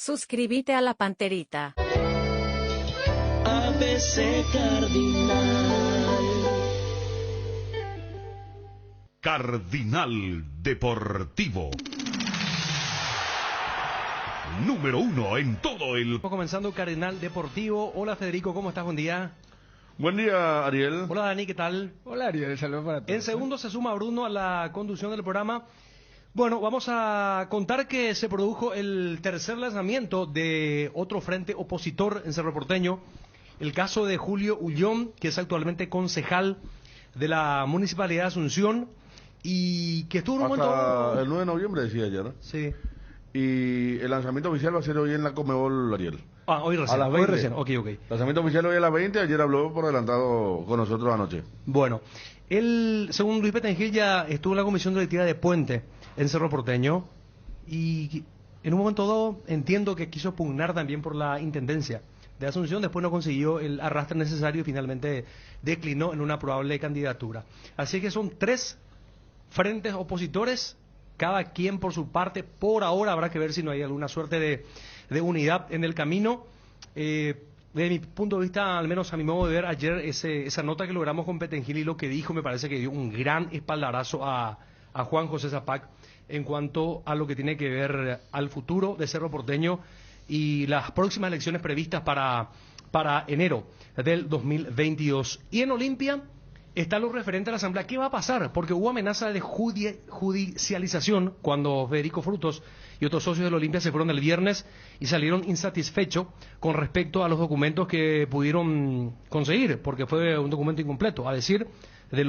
Suscríbete a la Panterita. ABC Cardinal. Cardinal Deportivo. Número 1 en todo el... Comenzando Cardinal Deportivo. Hola Federico, ¿cómo estás? Buen día. Buen día, Ariel. Hola Dani, ¿qué tal? Hola Ariel, saludos para todos. En segundo se suma Bruno a la conducción del programa. Bueno, vamos a contar que se produjo el tercer lanzamiento de otro frente opositor en Cerro Porteño. El caso de Julio Ullón, que es actualmente concejal de la Municipalidad de Asunción y que estuvo en un momento... el 9 de noviembre decía ayer, ¿no? Sí. Y el lanzamiento oficial va a ser hoy en la Comebol, Ariel. Hoy recién. A las 20. Hoy recién, ok. Lanzamiento oficial hoy a las 20, ayer habló por adelantado con nosotros anoche. Bueno, él, según Luis Petengil, ya estuvo en la comisión directiva de Puente en Cerro Porteño y en un momento dado entiendo que quiso pugnar también por la intendencia de Asunción, después no consiguió el arrastre necesario y finalmente declinó en una probable candidatura. Así que son tres frentes opositores, cada quien por su parte. Por ahora habrá que ver si no hay alguna suerte de unidad en el camino. Desde mi punto de vista, al menos a mi modo de ver, ayer esa nota que logramos con Petengil y lo que dijo me parece que dio un gran espaldarazo a Juan José Zapac en cuanto a lo que tiene que ver al futuro de Cerro Porteño y las próximas elecciones previstas para enero del 2022. Y en Olimpia está lo referente a la Asamblea. ¿Qué va a pasar? Porque hubo amenaza de judicialización cuando Federico Frutos y otros socios del Olimpia se fueron el viernes y salieron insatisfechos con respecto a los documentos que pudieron conseguir, porque fue un documento incompleto, a decir de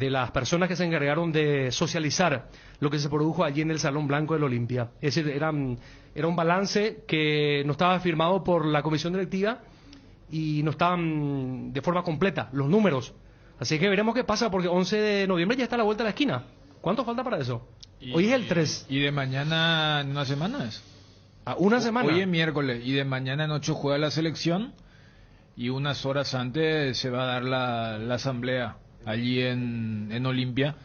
las personas que se encargaron de socializar lo que se produjo allí en el Salón Blanco del Olimpia. Es decir, era un balance que no estaba firmado por la comisión directiva y no estaban de forma completa los números. Así que veremos qué pasa, porque 11 de noviembre ya está a la vuelta de la esquina. ¿Cuánto falta para eso? Hoy es el 3. ¿Y de mañana en unas semanas? Una semana. Hoy es miércoles y de mañana en 8 juega la selección y unas horas antes se va a dar la asamblea allí en Olimpia.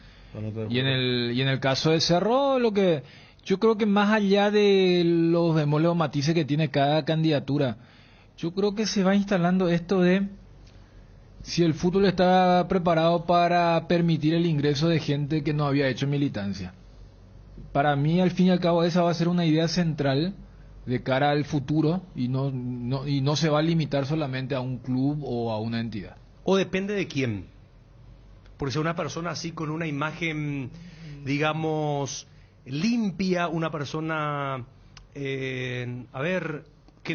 Y en el caso de Cerro, lo que yo creo que más allá de los bemoles o matices que tiene cada candidatura, yo creo que se va instalando esto de si el fútbol está preparado para permitir el ingreso de gente que no había hecho militancia. Para mí, al fin y al cabo, esa va a ser una idea central de cara al futuro y no se va a limitar solamente a un club o a una entidad. ¿O depende de quién? Porque si una persona así con una imagen, digamos, limpia, una persona, que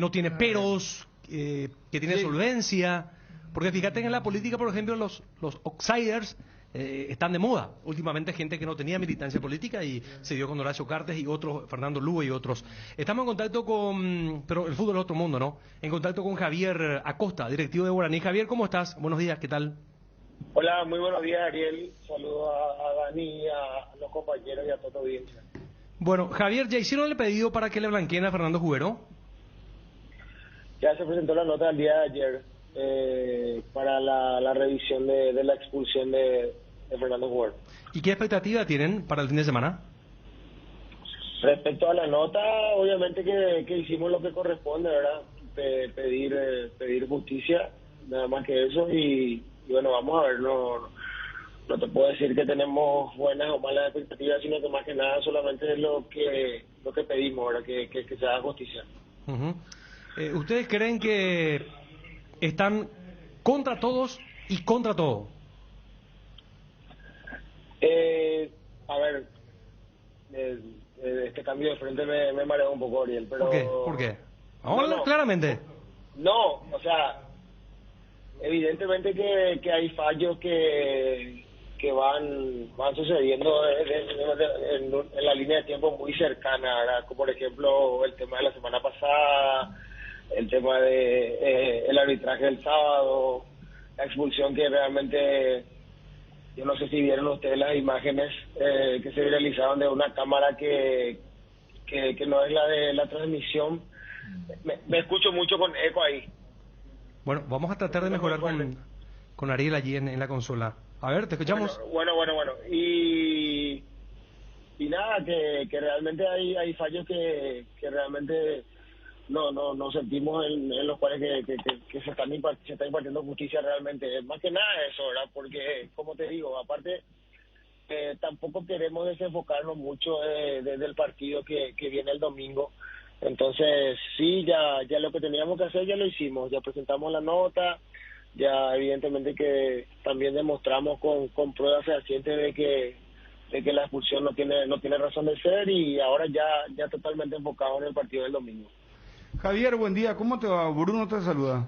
no tiene peros, que tiene solvencia. Porque fíjate que en la política, por ejemplo, los outsiders están de moda. Últimamente gente que no tenía militancia política y se dio con Horacio Cartes y otros, Fernando Lugo y otros. Estamos en contacto pero el fútbol es otro mundo, ¿no? En contacto con Javier Acosta, directivo de Guaraní. Javier, ¿cómo estás? Buenos días, ¿qué tal? Hola, muy buenos días, Ariel. Saludos a Dani, a los compañeros y a toda la audiencia. Bueno, Javier, ¿ya hicieron el pedido para que le blanqueen a Fernando Jubero? Ya se presentó la nota el día de ayer para la revisión de la expulsión de Fernando Jubero. ¿Y qué expectativa tienen para el fin de semana? Respecto a la nota, obviamente que hicimos lo que corresponde, ¿verdad? Pedir justicia, nada más que eso, y bueno, vamos a ver, no te puedo decir que tenemos buenas o malas expectativas, sino que más que nada solamente es lo que pedimos, ¿verdad? Que se haga justicia. Uh-huh. ¿Ustedes creen que están contra todos y contra todo? A ver, este cambio de frente me mareó un poco, Ariel, pero... ¿Por qué? Vamos a hablar claramente. No, o sea, evidentemente que hay fallos que van sucediendo en la línea de tiempo muy cercana, ¿verdad? Como por ejemplo el tema de la semana pasada, el tema de el arbitraje del sábado, la expulsión que realmente, yo no sé si vieron ustedes las imágenes que se viralizaron de una cámara que no es la de la transmisión. Me escucho mucho con eco ahí. Bueno, vamos a tratar de mejorar con Ariel allí en la consola. A ver, te escuchamos. Bueno. Y nada, que realmente hay fallos que realmente no sentimos en los cuales que se está impartiendo justicia realmente. Más que nada eso, ¿verdad? Porque, como te digo, aparte, tampoco queremos desenfocarnos mucho desde el partido que viene el domingo. Entonces, sí, ya lo que teníamos que hacer ya lo hicimos, ya presentamos la nota, ya evidentemente que también demostramos con pruebas fehacientes de que la expulsión no tiene razón de ser, y ahora ya totalmente enfocado en el partido del domingo. Javier, buen día, ¿cómo te va? Bruno te saluda.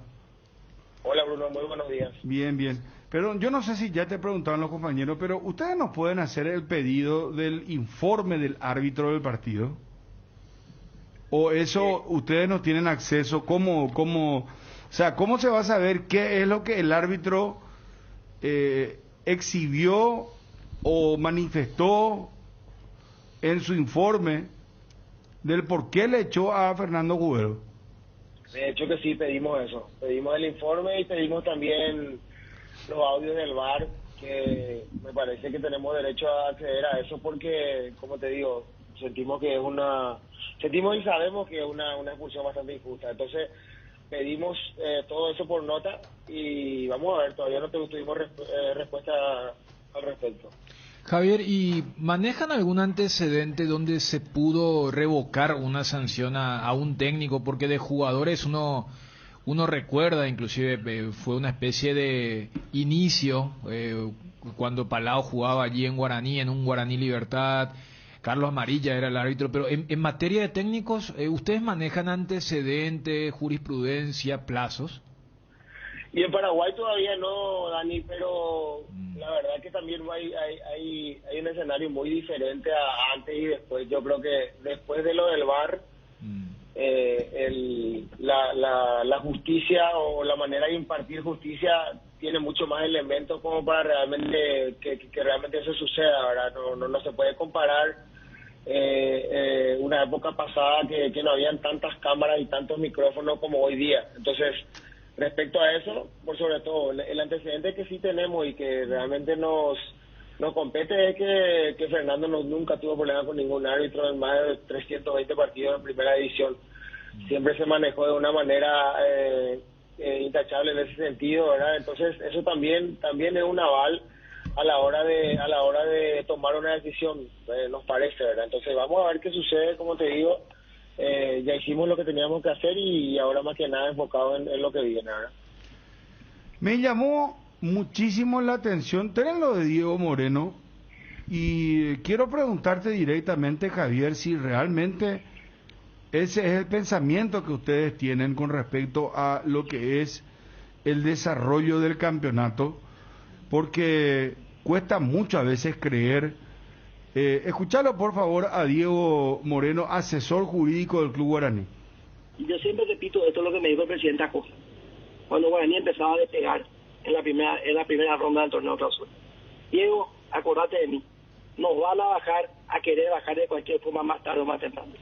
Hola Bruno, muy buenos días. Bien, bien. Pero yo no sé si ya te preguntaron los compañeros, pero ¿ustedes nos pueden hacer el pedido del informe del árbitro del partido? ¿O eso ustedes no tienen acceso? ¿Cómo se va a saber qué es lo que el árbitro exhibió o manifestó en su informe del por qué le echó a Fernando Cubero? De hecho que sí, pedimos eso. Pedimos el informe y pedimos también los audios del VAR, que me parece que tenemos derecho a acceder a eso porque, como te digo, sentimos y sabemos que es una expulsión bastante injusta. Entonces pedimos todo eso por nota y vamos a ver, todavía no tuvimos respuesta al respecto. Javier, ¿y manejan algún antecedente donde se pudo revocar una sanción a un técnico? Porque de jugadores uno recuerda, inclusive fue una especie de inicio cuando Palau jugaba allí en Guaraní, en un Guaraní Libertad. Carlos Amarilla era el árbitro, pero en materia de técnicos, ¿ustedes manejan antecedentes, jurisprudencia, plazos? Y en Paraguay todavía no, Dani, pero la verdad que también hay un escenario muy diferente a antes y después. Yo creo que después de lo del VAR, la justicia o la manera de impartir justicia tiene mucho más elementos como para realmente que realmente eso suceda, ¿verdad? No se puede comparar una época pasada que no habían tantas cámaras y tantos micrófonos como hoy día. Entonces, respecto a eso, por sobre todo, el antecedente que sí tenemos y que realmente nos compete es que Fernando nunca tuvo problemas con ningún árbitro en más de 320 partidos en primera división. Siempre se manejó de una manera intachable en ese sentido, ¿verdad? Entonces eso también es un aval a la hora de tomar una decisión, nos parece, ¿verdad? Entonces vamos a ver qué sucede, como te digo. Ya hicimos lo que teníamos que hacer y ahora más que nada enfocado en lo que viene, ¿verdad? Me llamó muchísimo la atención tener lo de Diego Moreno y quiero preguntarte directamente, Javier, si realmente ese es el pensamiento que ustedes tienen con respecto a lo que es el desarrollo del campeonato, porque cuesta mucho a veces creer. Escuchalo por favor a Diego Moreno, asesor jurídico del Club Guaraní. Yo siempre repito, esto es lo que me dijo el presidente Acosta cuando Guaraní empezaba a despegar en la primera ronda del torneo clausura. Diego, acordate de mí, nos van a querer bajar de cualquier forma más tarde o más temprano.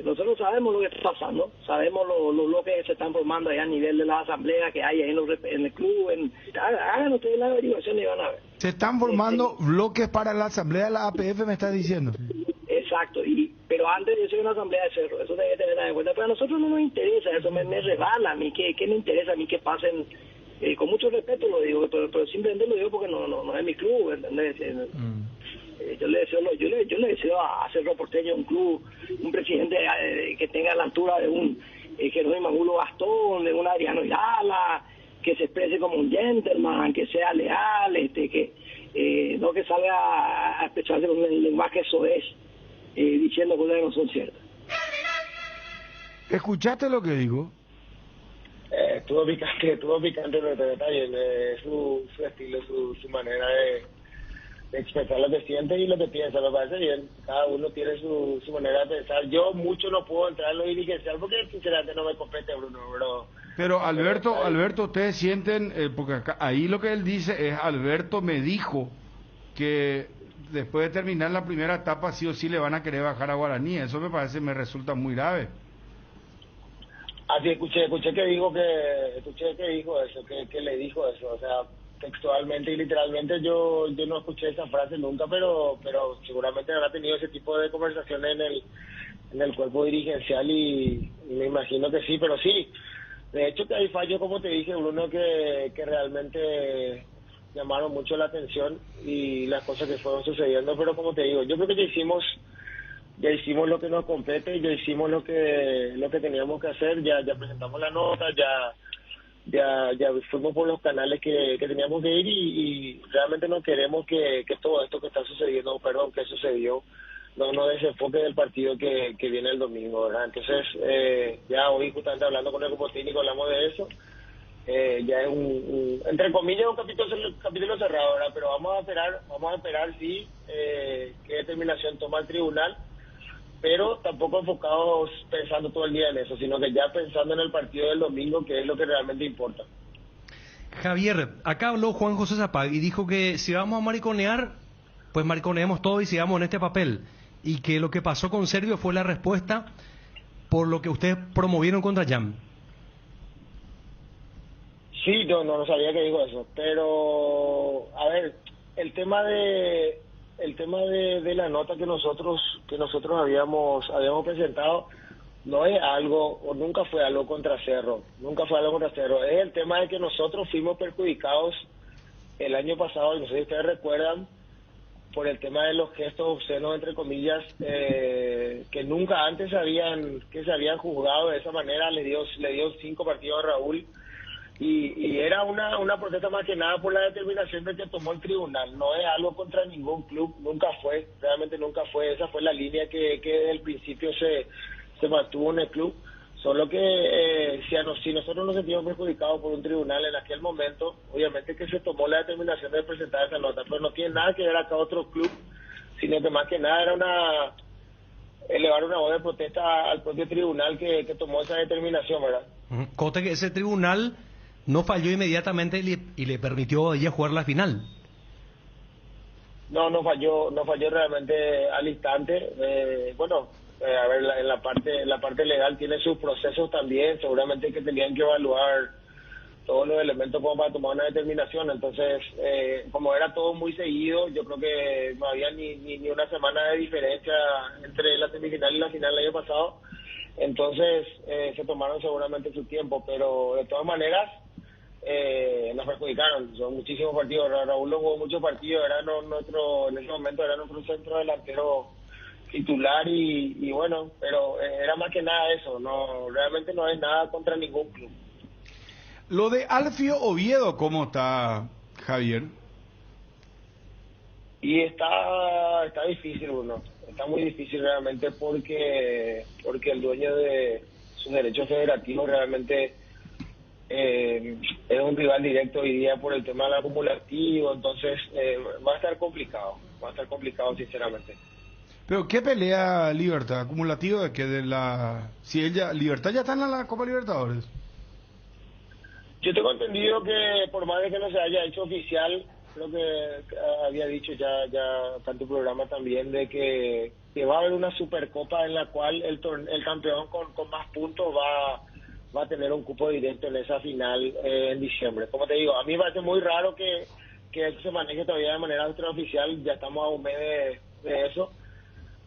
Nosotros sabemos lo que está pasando, sabemos los bloques que se están formando allá a nivel de la asamblea que hay ahí en el club. Hagan ustedes la averiguación y van a ver. Se están formando bloques para la asamblea de la APF, me estás diciendo. Exacto, pero antes de ser una asamblea de cerro, eso debe tener en cuenta. Pero a nosotros no nos interesa eso, me resbala a mí, ¿qué me interesa a mí que pasen? Con mucho respeto lo digo, pero simplemente lo digo porque no es mi club, ¿entendés? Yo le deseo a Cerro Porteño un club, un presidente que tenga la altura de un Jerónimo Angulo Gastón, de un Adriano Ayala, que se exprese como un gentleman, que sea leal, no que salga a expresarse con el lenguaje soez, diciendo cosas que no son ciertas. ¿Escuchaste lo que digo? Estuvo picante en este detalle, su estilo, su manera de expresar lo que siente y lo que piensa, me parece bien. Cada uno tiene su manera de pensar. Yo mucho no puedo entrar en lo dirigencial porque sinceramente no me compete, Bruno, bro. Pero Alberto, ustedes sienten, porque acá, ahí lo que él dice es, Alberto me dijo que después de terminar la primera etapa sí o sí le van a querer bajar a Guaraní. Eso me resulta muy grave. Así escuché que dijo eso, que le dijo eso, o sea, textualmente y literalmente yo no escuché esa frase nunca, pero seguramente habrá tenido ese tipo de conversaciones en el cuerpo dirigencial y me imagino que sí, pero sí. De hecho que hay fallos, como te dije, Bruno, que realmente llamaron mucho la atención y las cosas que fueron sucediendo, pero como te digo, yo creo que ya hicimos lo que nos compete, ya hicimos lo que teníamos que hacer, ya presentamos la nota, ya fuimos por los canales que teníamos que ir y realmente no queremos que todo esto que está sucediendo, que sucedió, no desenfoque del partido que viene el domingo, ¿verdad? Entonces, ya hoy justamente hablando con el grupo técnico hablamos de eso, ya es entre comillas un capítulo cerrado, ¿verdad? Pero vamos a esperar sí, qué determinación toma el tribunal, pero tampoco enfocados pensando todo el día en eso, sino que ya pensando en el partido del domingo, que es lo que realmente importa. Javier, acá habló Juan José Zapag y dijo que si vamos a mariconear, pues mariconeemos todo y sigamos en este papel. Y que lo que pasó con Servio fue la respuesta por lo que ustedes promovieron contra Jam. Sí, no sabía que dijo eso, pero a ver, el tema de la nota que nosotros habíamos presentado no es algo, o nunca fue algo contra Cerro, es el tema de que nosotros fuimos perjudicados el año pasado, y no sé si ustedes recuerdan, por el tema de los gestos obscenos, entre comillas, que nunca antes se habían juzgado de esa manera. Le dio 5 partidos a Raúl, y era una protesta más que nada por la determinación de que tomó el tribunal. No es algo contra ningún club, realmente nunca fue. Esa fue la línea que desde el principio se mantuvo en el club. Solo que si nosotros nos sentimos perjudicados por un tribunal en aquel momento, obviamente que se tomó la determinación de presentar esa nota, pero no tiene nada que ver acá otro club, sino que más que nada era elevar una voz de protesta al propio tribunal que tomó esa determinación, ¿verdad? Conste que ese tribunal no falló inmediatamente y le permitió a ella jugar la final. No falló realmente al instante. A ver, en la parte legal tiene sus procesos también, seguramente que tenían que evaluar todos los elementos como para tomar una determinación. Entonces, como era todo muy seguido, yo creo que no había ni una semana de diferencia entre la semifinal y la final el año pasado. Entonces, se tomaron seguramente su tiempo, pero de todas maneras nos perjudicaron. Son muchísimos partidos. Raúl no jugó muchos partidos, en ese momento era nuestro centro delantero titular y bueno, pero era más que nada eso, realmente no es nada contra ningún club. Lo de Alfio Oviedo, ¿cómo está, Javier? Y está difícil, Bruno, está muy difícil realmente porque el dueño de sus derechos federativos realmente es un rival directo hoy día por el tema del acumulativo, entonces va a estar complicado sinceramente. Pero ¿qué pelea Libertad? ¿Acumulativo de que Libertad ya está en la Copa Libertadores? Yo tengo entendido que por más de que no se haya hecho oficial, creo que había dicho ya tanto programa también de que va a haber una supercopa en la cual el campeón con más puntos va a tener un cupo directo en esa final en diciembre. Como te digo, a mí me parece muy raro que se maneje todavía de manera extraoficial, ya estamos a un mes de eso.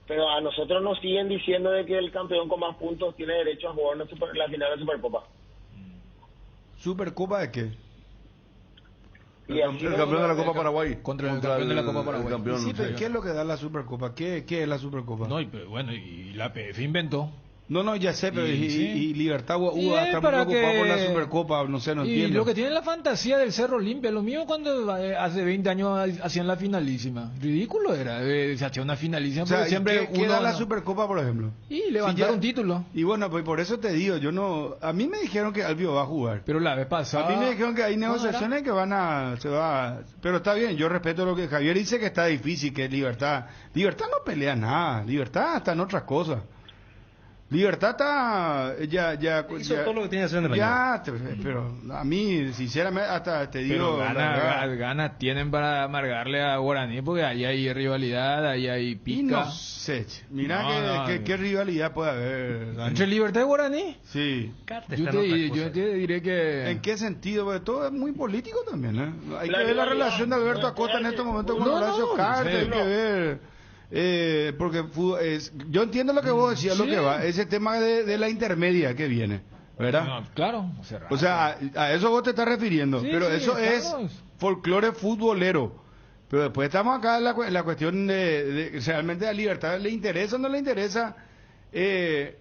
Pero a nosotros nos siguen diciendo de que el campeón con más puntos tiene derecho a jugar la final de Supercopa. ¿Supercopa de qué? El campeón de la Copa Paraguay. Contra el campeón de la Copa Paraguay. Sí, pero ¿qué es lo que da la Supercopa? ¿Qué es la Supercopa? No, y la PF inventó. No, ya sé, pero y Libertad está muy preocupado por la Supercopa, no entiendo. Y lo que tiene la fantasía del Cerro Olimpia, lo mismo cuando hace 20 años hacían la finalísima. Ridículo era, se hacía una finalísima. O sea, siempre ¿qué da la Supercopa, por ejemplo? Y levantar un título. Y bueno, pues por eso te digo, a mí me dijeron que Alfio va a jugar. Pero la vez pasada... A mí me dijeron que hay negociaciones que pero está bien, yo respeto lo que Javier dice, que está difícil, que Libertad no pelea nada, Libertad está en otras cosas. Libertad está Hizo todo lo que tenía que hacer en el año. pero a mí sinceramente hasta te digo ganas tienen para amargarle a Guaraní porque ahí hay rivalidad, ahí hay y pica. no sé, mira qué rivalidad puede haber, Dani. ¿Entre Libertad y Guaraní? Sí. Yo te diré que... ¿En qué sentido? Porque todo es muy político también, ¿eh? Hay La que ver la rivalidad, relación de Alberto Acosta en estos momentos con Horacio Cartes, hay que ver... porque yo entiendo lo que vos decías, lo que va, ese tema de la intermedia que viene, ¿verdad? No, claro. O sea, a eso vos te estás refiriendo, Sí, pero sí, eso es estamos. folclore futbolero. Pero después estamos acá en la cuestión de realmente a Libertad le interesa o no le interesa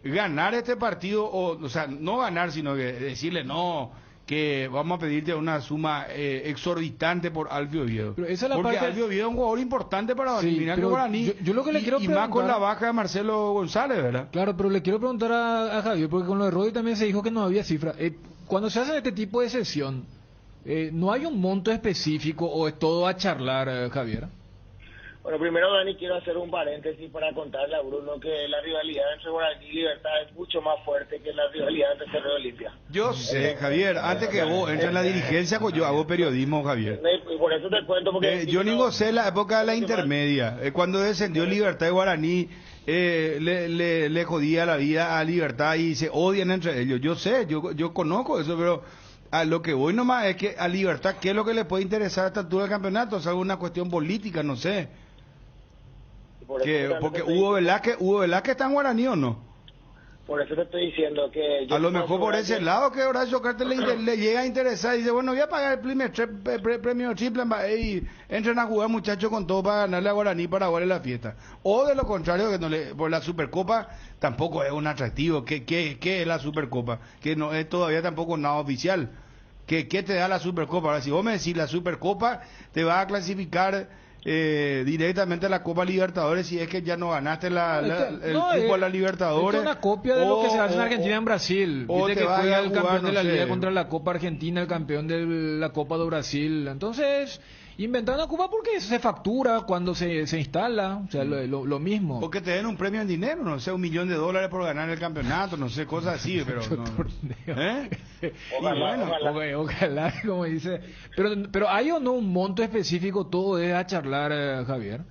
ganar este partido, o sea, no ganar, sino que decirle no, que vamos a pedirte una suma exorbitante por Alfio Oviedo. Pero esa es la porque parte... Alfio Oviedo es un jugador importante para Sí, eliminar pero Guaraní. yo lo que le quiero y más con preguntar- la baja de Marcelo González, ¿verdad? Claro, pero le quiero preguntar a Javier, porque con lo de Rodri también se dijo que no había cifra. Cuando se hace este tipo de sesión, ¿no hay un monto específico o es todo a charlar, Javier? Bueno, primero, Dani, quiero hacer un paréntesis para contarle a Bruno que la rivalidad entre Guaraní y Libertad es mucho más fuerte que la rivalidad entre Cerro y Olimpia. Yo sé, Javier, antes que vos entres en la dirigencia, yo hago periodismo, Javier. Y por eso te cuento, porque... Yo ni gocé la época de la intermedia, cuando descendió Libertad y Guaraní, le jodía la vida a Libertad y se odian entre ellos. Yo sé, yo conozco eso, pero a lo que voy nomás es que a Libertad, ¿qué es lo que le puede interesar a esta altura del campeonato? O sea, una cuestión política, no sé. Porque Hugo Velázquez está en Guaraní, ¿o no? Por eso te estoy diciendo que... A lo mejor por ese lado que Horacio Cartes le llega a interesar y dice, bueno, voy a pagar el premio triple y entren a jugar muchachos con todo para ganarle a Guaraní para jugar en la fiesta. O de lo contrario, que no por la Supercopa tampoco es un atractivo. ¿Qué es la Supercopa? Que no es todavía tampoco nada oficial. ¿Qué te da la Supercopa? Ahora, si vos me decís la Supercopa, te va a clasificar... directamente a la Copa Libertadores si es que ya no ganaste el cupo a la Libertadores. Es una copia de lo que se hace en Argentina y en Brasil. O Viste te que vas juega a el jugar, campeón de la no sé. Liga contra la Copa Argentina, el campeón de la Copa de Brasil. Entonces, inventaron la Copa porque se factura cuando se instala. O sea, lo mismo. Porque te den un premio en dinero, no sé, $1 millón por ganar el campeonato, no sé, cosas así, pero... Ojalá, como dice. Pero ¿hay o no un monto específico? Todo es a charlar, Javier.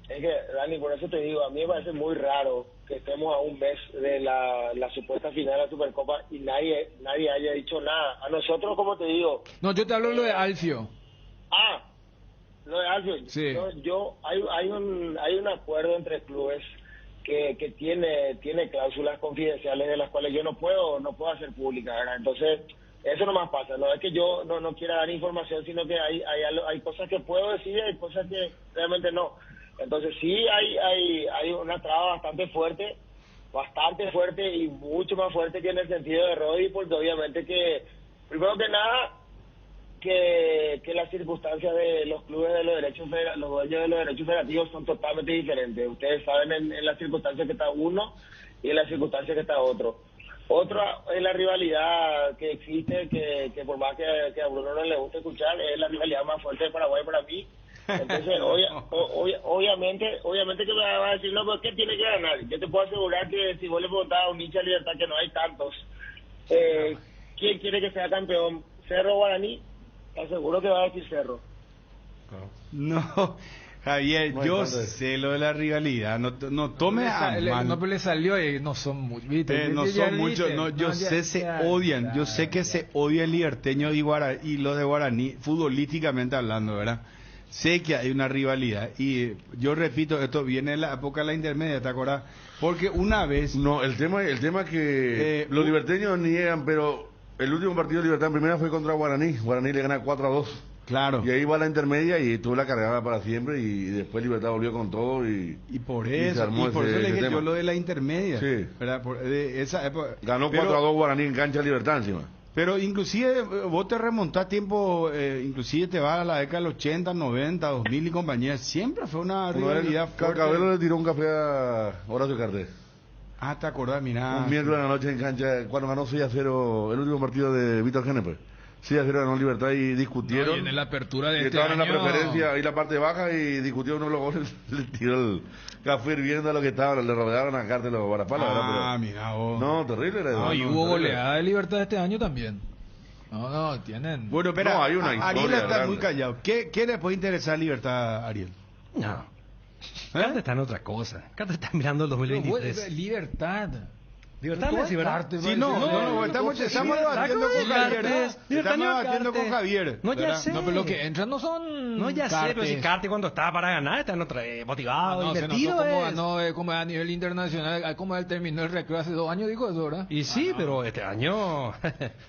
Es que, Dani, por eso te digo, a mí me parece muy raro que estemos a un mes de la supuesta final de la Supercopa y nadie haya dicho nada. A nosotros, como te digo... No, yo te hablo de lo de Alfio. Lo de Alfio. Sí. Hay un acuerdo entre clubes que tiene cláusulas confidenciales de las cuales yo no puedo hacer públicas, ¿verdad? Entonces, eso nomás pasa. No es que yo no quiera dar información, sino que hay cosas que puedo decir y hay cosas que realmente no. Entonces, sí hay una traba bastante fuerte y mucho más fuerte que en el sentido de Rodri, porque obviamente que, primero que nada, que las circunstancias de los clubes de los dueños de los derechos federativos son totalmente diferentes. Ustedes saben en las circunstancias que está uno y en las circunstancias que está otro. Otra es la rivalidad que existe, que por más que a Bruno no le guste escuchar, es la rivalidad más fuerte de Paraguay para mí. Entonces, obviamente que me va a decir, no, pero ¿qué tiene que ganar? Yo te puedo asegurar que si vos le preguntás a un hincha de Libertad, que no hay tantos, ¿quién quiere que sea campeón? ¿Cerro o Guaraní? Te aseguro que va a decir Cerro. No, Javier, yo sé lo de la rivalidad, no tome a mal. No, pero le salió y no son muchos. No son muchos, yo sé se odian, yo sé que se odia el liberteño y los de Guaraní, futbolísticamente hablando, ¿verdad? Sé que hay una rivalidad y yo repito, esto viene en la época de la intermedia, ¿te acuerdas? Porque una vez... No, el tema es que los liberteños niegan, pero el último partido de Libertad en primera fue contra Guaraní. Guaraní le gana 4-2. Claro. Y ahí va la intermedia y tuvo la cargada para siempre y después Libertad volvió con todo y por se eso, armó y por eso le dije tema. yo lo de la intermedia. Sí. ¿Verdad? De esa época. Ganó 4-2 Guaraní en cancha de Libertad encima. Pero inclusive vos te remontás tiempo, inclusive te vas a la década del 80, 90, 2000 y compañía. Siempre fue una rivalidad fuerte. Cabello le tiró un café a Horacio Cartes. Ah, te acordás, mirá. Un miércoles en la noche en cancha, cuando ganó 6-0 el último partido de Víctor Geneper. Sí, ayer ganó Libertad y discutieron. No, y en la apertura de que este estaban año... en la preferencia, ahí la parte baja, y discutió uno de los goles, le tiró el café hirviendo a lo que estaban, le rodearon a Carter los Guarapalas, ¿verdad? Mira vos. No, terrible era No, y no, hubo terrible. goleada de Libertad este año también. No, tienen... Bueno, espera, No, hay una Ariel historia está grande. muy callado. ¿Qué le puede interesar Libertad a Ariel? No. Carter está en otra cosa. Carter está mirando el 2023. Libertad. Libertad Messi, ¿verdad? Sí, no, estamos debatiendo con Javier. Estamos debatiendo con Javier. No, ya sé. No, pero lo que entran no son... No, ya sé, pero si Carter cuando estaba para ganar está en otra, motivado, No, se invertido notó como es. ganó, como a nivel internacional, como él terminó el recreo hace 2 años, dijo eso, ¿verdad? Y sí, pero este año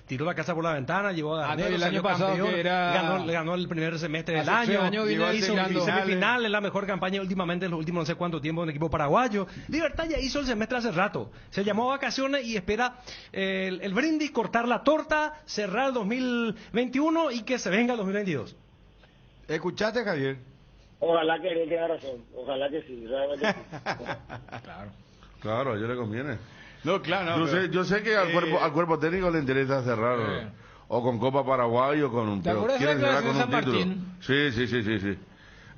tiró la casa por la ventana, llevó a no, y Garnero, el año salió pasado campeón, que era... ganó el primer semestre del Hace 3 año, años viene hizo arreglando. semifinal, es la mejor campaña últimamente en los últimos no sé cuánto tiempo en el equipo paraguayo. Libertad ya hizo el semestre hace rato, se llamó a vacaciones y espera el brindis, cortar la torta, cerrar el 2021 y que se venga el 2022. ¿Escuchaste, Javier? Ojalá que él tenga razón, ojalá que sí, realmente sí. Claro, a ellos le conviene. No, claro. No, Yo sé que al cuerpo técnico le interesa cerrar o con Copa Paraguay o con... ¿Te Pero acuerdas de la quieren cerrar con declaración un de San título. Martín? Sí.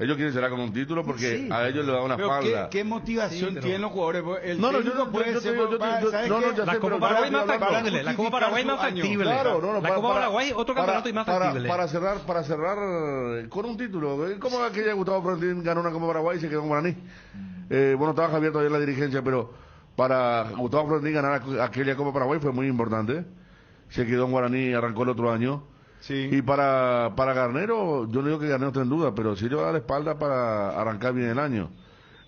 Ellos quieren cerrar con un título porque Sí, a ellos les da una Pero espalda. ¿qué motivación tienen los jugadores? El No, yo técnico no puede ser... ¿sabes no, qué? ya La sé, Copa pero Paraguay más para factible, la Copa Paraguay más factible. Claro, no, la Copa Paraguay otro campeonato y más factible. Para cerrar con un título. ¿Cómo aquella Gustavo Frontín ganó una Copa Paraguay y se quedó en Guaraní? Bueno, estaba Javier todavía en la dirigencia, pero para Gustavo Frontín ganar aquella Copa Paraguay fue muy importante. Se quedó en Guaraní y arrancó el otro año. Sí. Y para Garnero, yo no digo que Garnero esté en duda, pero sí le va a dar la espalda para arrancar bien el año.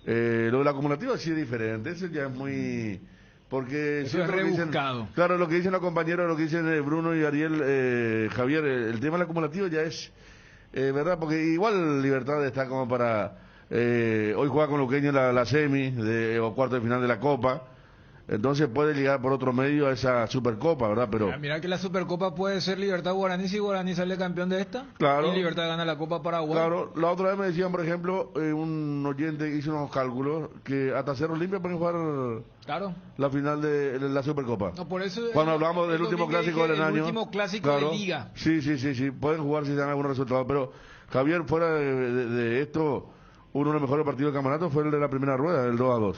Lo de la acumulativa sí es diferente, eso ya es muy... Porque Eso siempre es lo que dicen, rebuscado. claro, lo que dicen los compañeros, lo que dicen Bruno y Ariel, Javier, el tema de la acumulativa ya es, ¿verdad? Porque igual Libertad está como para... hoy juega con Luqueño la semi o cuarto de final de la Copa. Entonces puede llegar por otro medio a esa Supercopa, ¿verdad? Pero Mira que la Supercopa puede ser Libertad Guaraní si Guaraní sale campeón de esta. Claro. Y Libertad gana la Copa Paraguay. claro, la otra vez me decían, por ejemplo, un oyente hizo unos cálculos que hasta Cerro Limpia pueden jugar Claro. la final de la Supercopa. No, por eso Cuando hablamos del es lo último mismo que clásico dije, del año. El último clásico claro, de Liga. Sí, pueden jugar si dan algún resultado. Pero Javier, fuera de esto, uno de los mejores partidos del campeonato fue el de la primera rueda, el 2-2.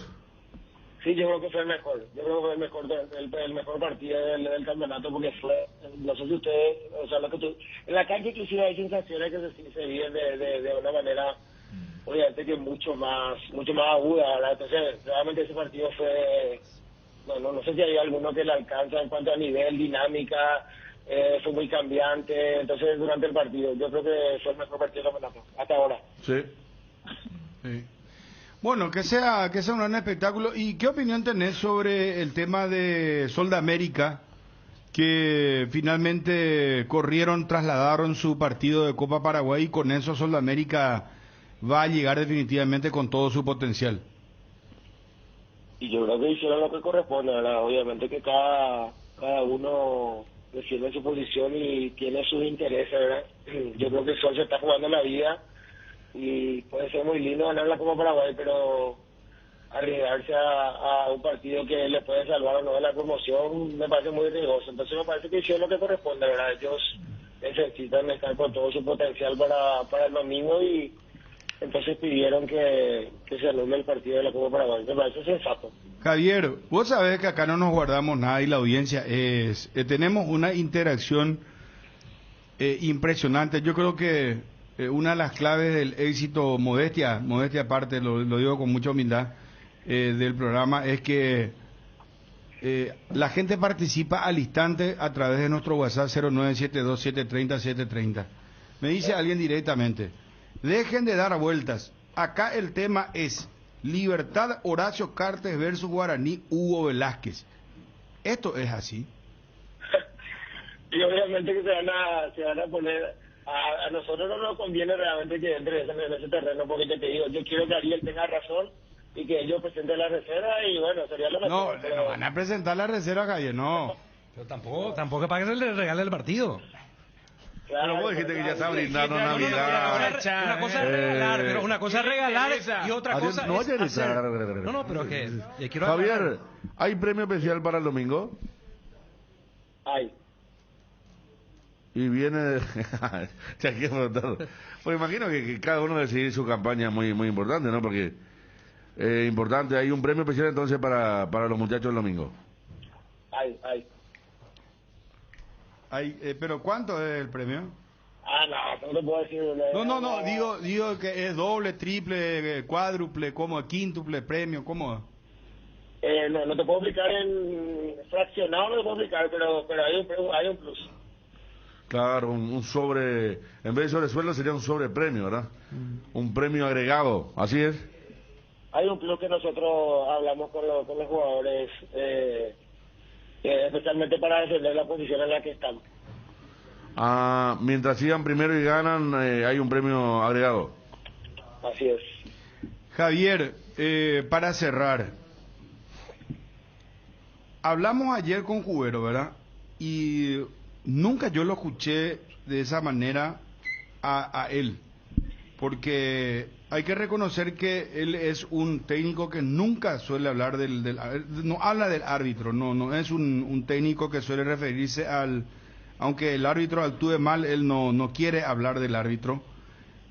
Sí, yo creo que fue el mejor. Yo creo que fue el mejor partido del campeonato porque fue, no sé si ustedes, o sea, lo que tú, en la cancha inclusive hay sensaciones que se viven de una manera, obviamente que mucho más aguda, ¿verdad? Entonces, realmente ese partido fue, no sé si hay alguno que le alcanza en cuanto a nivel, dinámica, fue muy cambiante, entonces durante el partido, yo creo que fue el mejor partido del campeonato, hasta ahora. Sí. Bueno, que sea un gran espectáculo. ¿Y qué opinión tenés sobre el tema de Sol de América, que finalmente trasladaron su partido de Copa Paraguay y con eso Sol de América va a llegar definitivamente con todo su potencial? Y yo creo que hicieron lo que corresponde, ¿verdad? Obviamente que cada uno defiende su posición y tiene sus intereses, ¿verdad? Yo creo que el Sol se está jugando la vida y puede ser muy lindo ganar la Copa Paraguay, pero arriesgarse a un partido que le puede salvar o no de la promoción me parece muy riesgoso. Entonces me parece que hicieron lo que corresponde, ¿verdad? Ellos necesitan estar con todo su potencial para el domingo y entonces pidieron que se anule el partido de la Copa Paraguay. Me parece sensato. Javier, vos sabés que acá no nos guardamos nada y la audiencia tenemos una interacción impresionante. Yo creo que una de las claves del éxito, modestia aparte, lo digo con mucha humildad, del programa, es que la gente participa al instante a través de nuestro WhatsApp 0972730730. Me dice alguien directamente, dejen de dar vueltas, acá el tema es Libertad Horacio Cartes versus Guaraní Hugo Velázquez. ¿Esto es así? Y obviamente que se van a poner... A nosotros no nos conviene realmente que entre en ese terreno, porque te digo, yo quiero que Ariel tenga razón y que ellos presenten la reserva y bueno, sería lo mejor. No, pero... no van a presentar la reserva, Javier, no. Pero tampoco es para que se le regale el partido. Claro, Pero vos dijiste que ya está brindando Una Navidad. cosa es regalar, pero una cosa es regalar y otra Adiós, cosa no es vaya a hacer. gritar. No, pero que quiero Javier, aclarar. ¿hay premio especial para el domingo? Ay, Y viene... Ya quiero preguntar. Pues imagino que cada uno debe seguir su campaña muy importante, ¿no? Porque importante, hay un premio especial entonces para los muchachos el domingo. Hay. Pero ¿cuánto es el premio? No te puedo decir. No, digo que es doble, triple, cuádruple, ¿cómo? Quíntuple premio, ¿cómo? No te puedo explicar en fraccionado, no te puedo explicar, pero hay un plus. Claro, un sobre, en vez de sobresueldo sería un sobrepremio, ¿verdad? Un premio agregado, así es. Hay un plus que nosotros hablamos con los jugadores, especialmente para defender la posición en la que están. Mientras sigan primero y ganan, hay un premio agregado. Así es. Javier, para cerrar, hablamos ayer con Cubero, ¿verdad? Y nunca yo lo escuché de esa manera a él, porque hay que reconocer que él es un técnico que nunca suele hablar no habla del árbitro, no es un técnico que suele referirse aunque el árbitro actúe mal, él no quiere hablar del árbitro.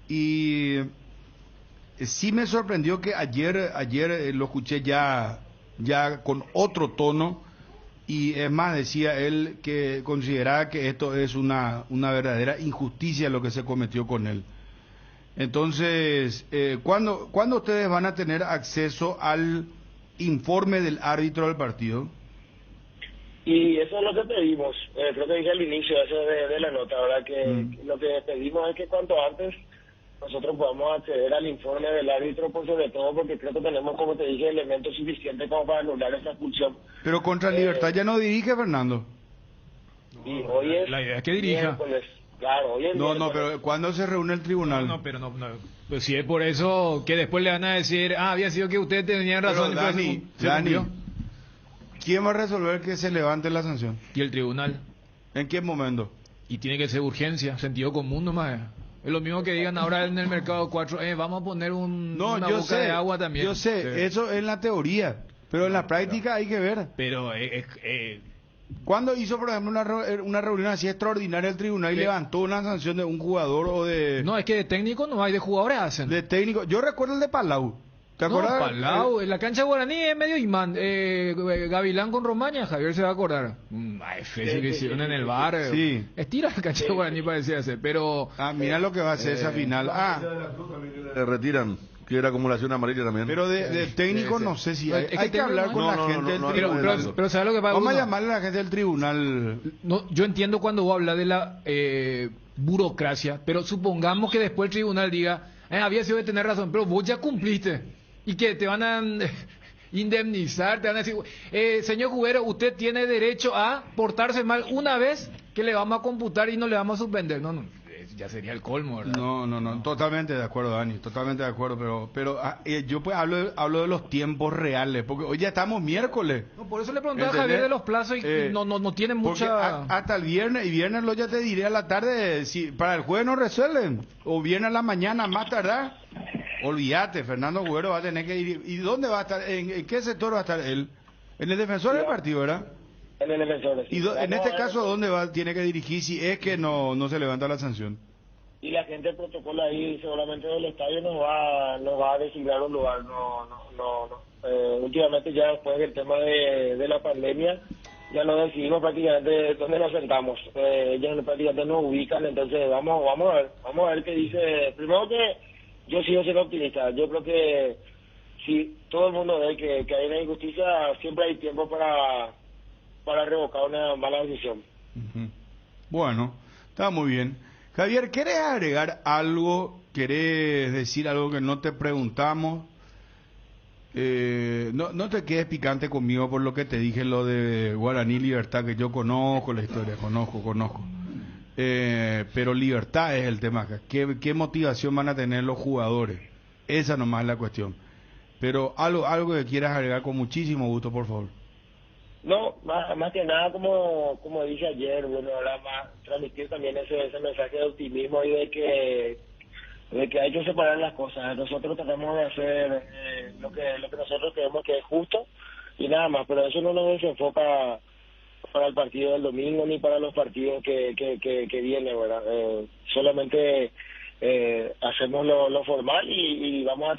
Y sí me sorprendió que ayer lo escuché ya con otro tono, y es más, decía él que consideraba que esto es una verdadera injusticia lo que se cometió con él. Entonces, ¿cuándo ustedes van a tener acceso al informe del árbitro del partido? Y eso es lo que pedimos, creo que dije al inicio eso de la nota, ¿verdad? Que lo que pedimos es que cuanto antes nosotros podamos acceder al informe del árbitro, por sobre todo porque creo que tenemos, como te dije, elementos suficientes como para anular esa expulsión. Pero contra Libertad ya no dirige, Fernando. Y hoy es... La idea es que dirija. Miércoles. Claro, hoy es No, pero ¿cuándo se reúne el tribunal? No. Pues si es por eso que después le van a decir, había sido que ustedes tenían razón. Pero Dani, ¿quién va a resolver que se levante la sanción? Y el tribunal. ¿En qué momento? Y tiene que ser urgencia, sentido común nomás. Es lo mismo que digan ahora en el mercado 4, vamos a poner una boca de agua también. Yo sé, Sí. eso es la teoría, pero en la práctica hay que ver. Pero ¿Cuándo hizo, por ejemplo, una reunión así extraordinaria el tribunal y levantó una sanción de un jugador o de... No, es que de técnico no hay, de jugadores hacen. De técnico. Yo recuerdo el de Palau. ¿Te acuerdas? No, Palau, en la cancha guaraní es medio imán. Gavilán con Romaña, Javier se va a acordar. F que hicieron en el bar. Sí. Estira la cancha guaraní parecía hacer, pero... mira lo que va a hacer esa final. Le retiran, que era acumulación amarilla también. Pero de técnico no sé si hay. Hay que hablar con la gente del tribunal. Pero ¿sabes lo que pasa? Vamos a llamarle a la gente del tribunal. No, yo entiendo cuando vos hablas de la burocracia, pero supongamos que después el tribunal diga, había sido de tener razón, pero vos ya cumpliste. Y que te van a indemnizar, te van a decir, señor Cubero, usted tiene derecho a portarse mal una vez que le vamos a computar y no le vamos a suspender. No, ya sería el colmo, ¿verdad? No, totalmente de acuerdo, Dani, totalmente de acuerdo, pero yo pues hablo de los tiempos reales, porque hoy ya estamos miércoles. No, por eso le preguntaba a Javier de los plazos y no tiene mucha... Hasta el viernes, y viernes ya te diré a la tarde, si para el jueves no resuelven, o viernes a la mañana más tardar. Olvídate, Fernando Cubero va a tener que ir. ¿Y dónde va a estar? ¿En qué sector va a estar él? En el defensor del partido, ¿verdad? En el defensor, sí. ¿Y en este caso dónde tiene que dirigir si es que no se levanta la sanción? Y la gente del protocolo ahí, seguramente del estadio, nos va a designar un lugar. Últimamente ya después del tema de la pandemia, ya nos decidimos prácticamente dónde nos sentamos. Ellos prácticamente nos ubican, entonces vamos a ver qué dice. Primero que yo sigo siendo optimista. Yo creo que si todo el mundo ve que hay una injusticia, siempre hay tiempo para revocar una mala decisión. Bueno, está muy bien. Javier, ¿querés agregar algo? ¿Querés decir algo que no te preguntamos? No te quedes picante conmigo por lo que te dije, lo de Guaraní Libertad, que yo conozco la historia, conozco. Pero Libertad es el tema acá. ¿Qué motivación van a tener los jugadores? Esa nomás es la cuestión. Pero algo que quieras agregar con muchísimo gusto, por favor. No, más que nada, como dije ayer, bueno, ahora más transmitir también ese mensaje de optimismo y de que hay que separar las cosas. Nosotros tratamos de hacer lo que nosotros creemos que es justo y nada más, pero eso no nos desenfoca para el partido del domingo ni para los partidos que vienen, ¿verdad? Solamente hacemos lo formal y vamos a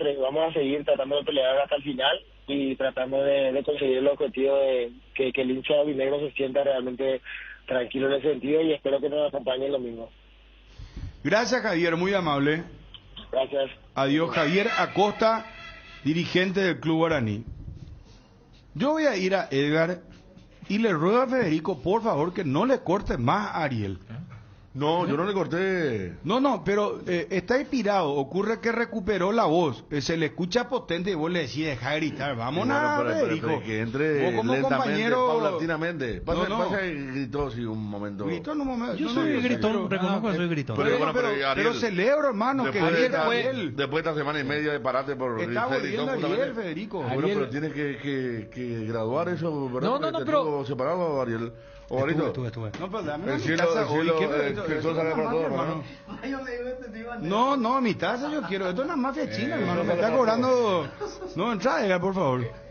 seguir tratando de pelear hasta el final y tratando de conseguir el objetivo de que el hincha albinegro se sienta realmente tranquilo en ese sentido, y espero que nos acompañe el domingo. Gracias, Javier, muy amable. Gracias. Adiós, Javier Acosta, dirigente del Club Guaraní. Yo voy a ir a Edgar y le ruego a Federico, por favor, que no le corte más a Ariel. No, yo no le corté. No, pero está inspirado. Ocurre que recuperó la voz. Se le escucha potente y vos le decís, deja de gritar. Vamos a Federico. Pero que entre vos como lentamente, compañero... paulatinamente. Pasa y gritó sí un momento. Gritó en un momento. Yo soy gritón, reconozco que soy gritón. Pero celebro, hermano, que Ariel... Después de esta semana y media de parate por... Está volviendo Ariel, Federico. Bueno, pero tienes que graduar eso, ¿verdad? No, pero... separado, Ariel. Estuve. No, pero dame El mi cielo, taza hoy. que el sol salga para todos, hermano. No, mi taza yo quiero. Esto es una mafia china, hermano. Me está cobrando... No, entra, por favor.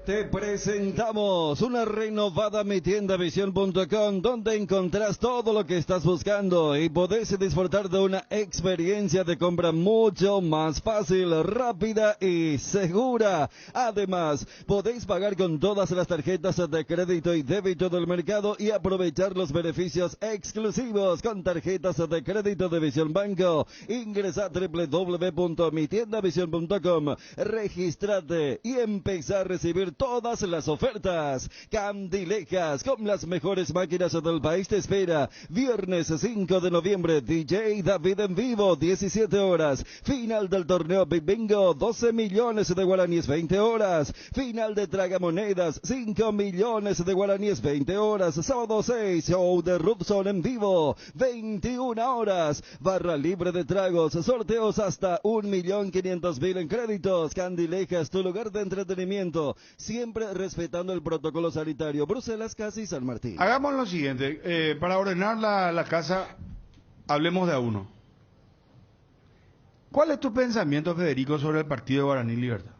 Te presentamos una renovada mitiendavision.com, donde encontrás todo lo que estás buscando y podés disfrutar de una experiencia de compra mucho más fácil, rápida y segura. Además, podéis pagar con todas las tarjetas de crédito y débito del mercado y aprovechar los beneficios exclusivos con tarjetas de crédito de Visión Banco. Ingresa a www.mitiendavision.com, regístrate y empezá a recibir todas las ofertas. Candilejas, con las mejores máquinas del país, te espera. Viernes 5 de noviembre, DJ David en vivo, 17 horas. Final del torneo Big Bingo, 12 millones de guaraníes, 20 horas. Final de Tragamonedas, 5 millones de guaraníes, 20 horas. Sábado 6, show de Rubson en vivo, 21 horas. Barra libre de tragos, sorteos hasta 1.500.000 en créditos. Candilejas, tu lugar de entretenimiento, siempre respetando el protocolo sanitario. Bruselas, Casi San Martín. Hagamos lo siguiente, para ordenar la casa, hablemos de a uno. ¿Cuál es tu pensamiento, Federico, sobre el partido de Guaraní Libertad?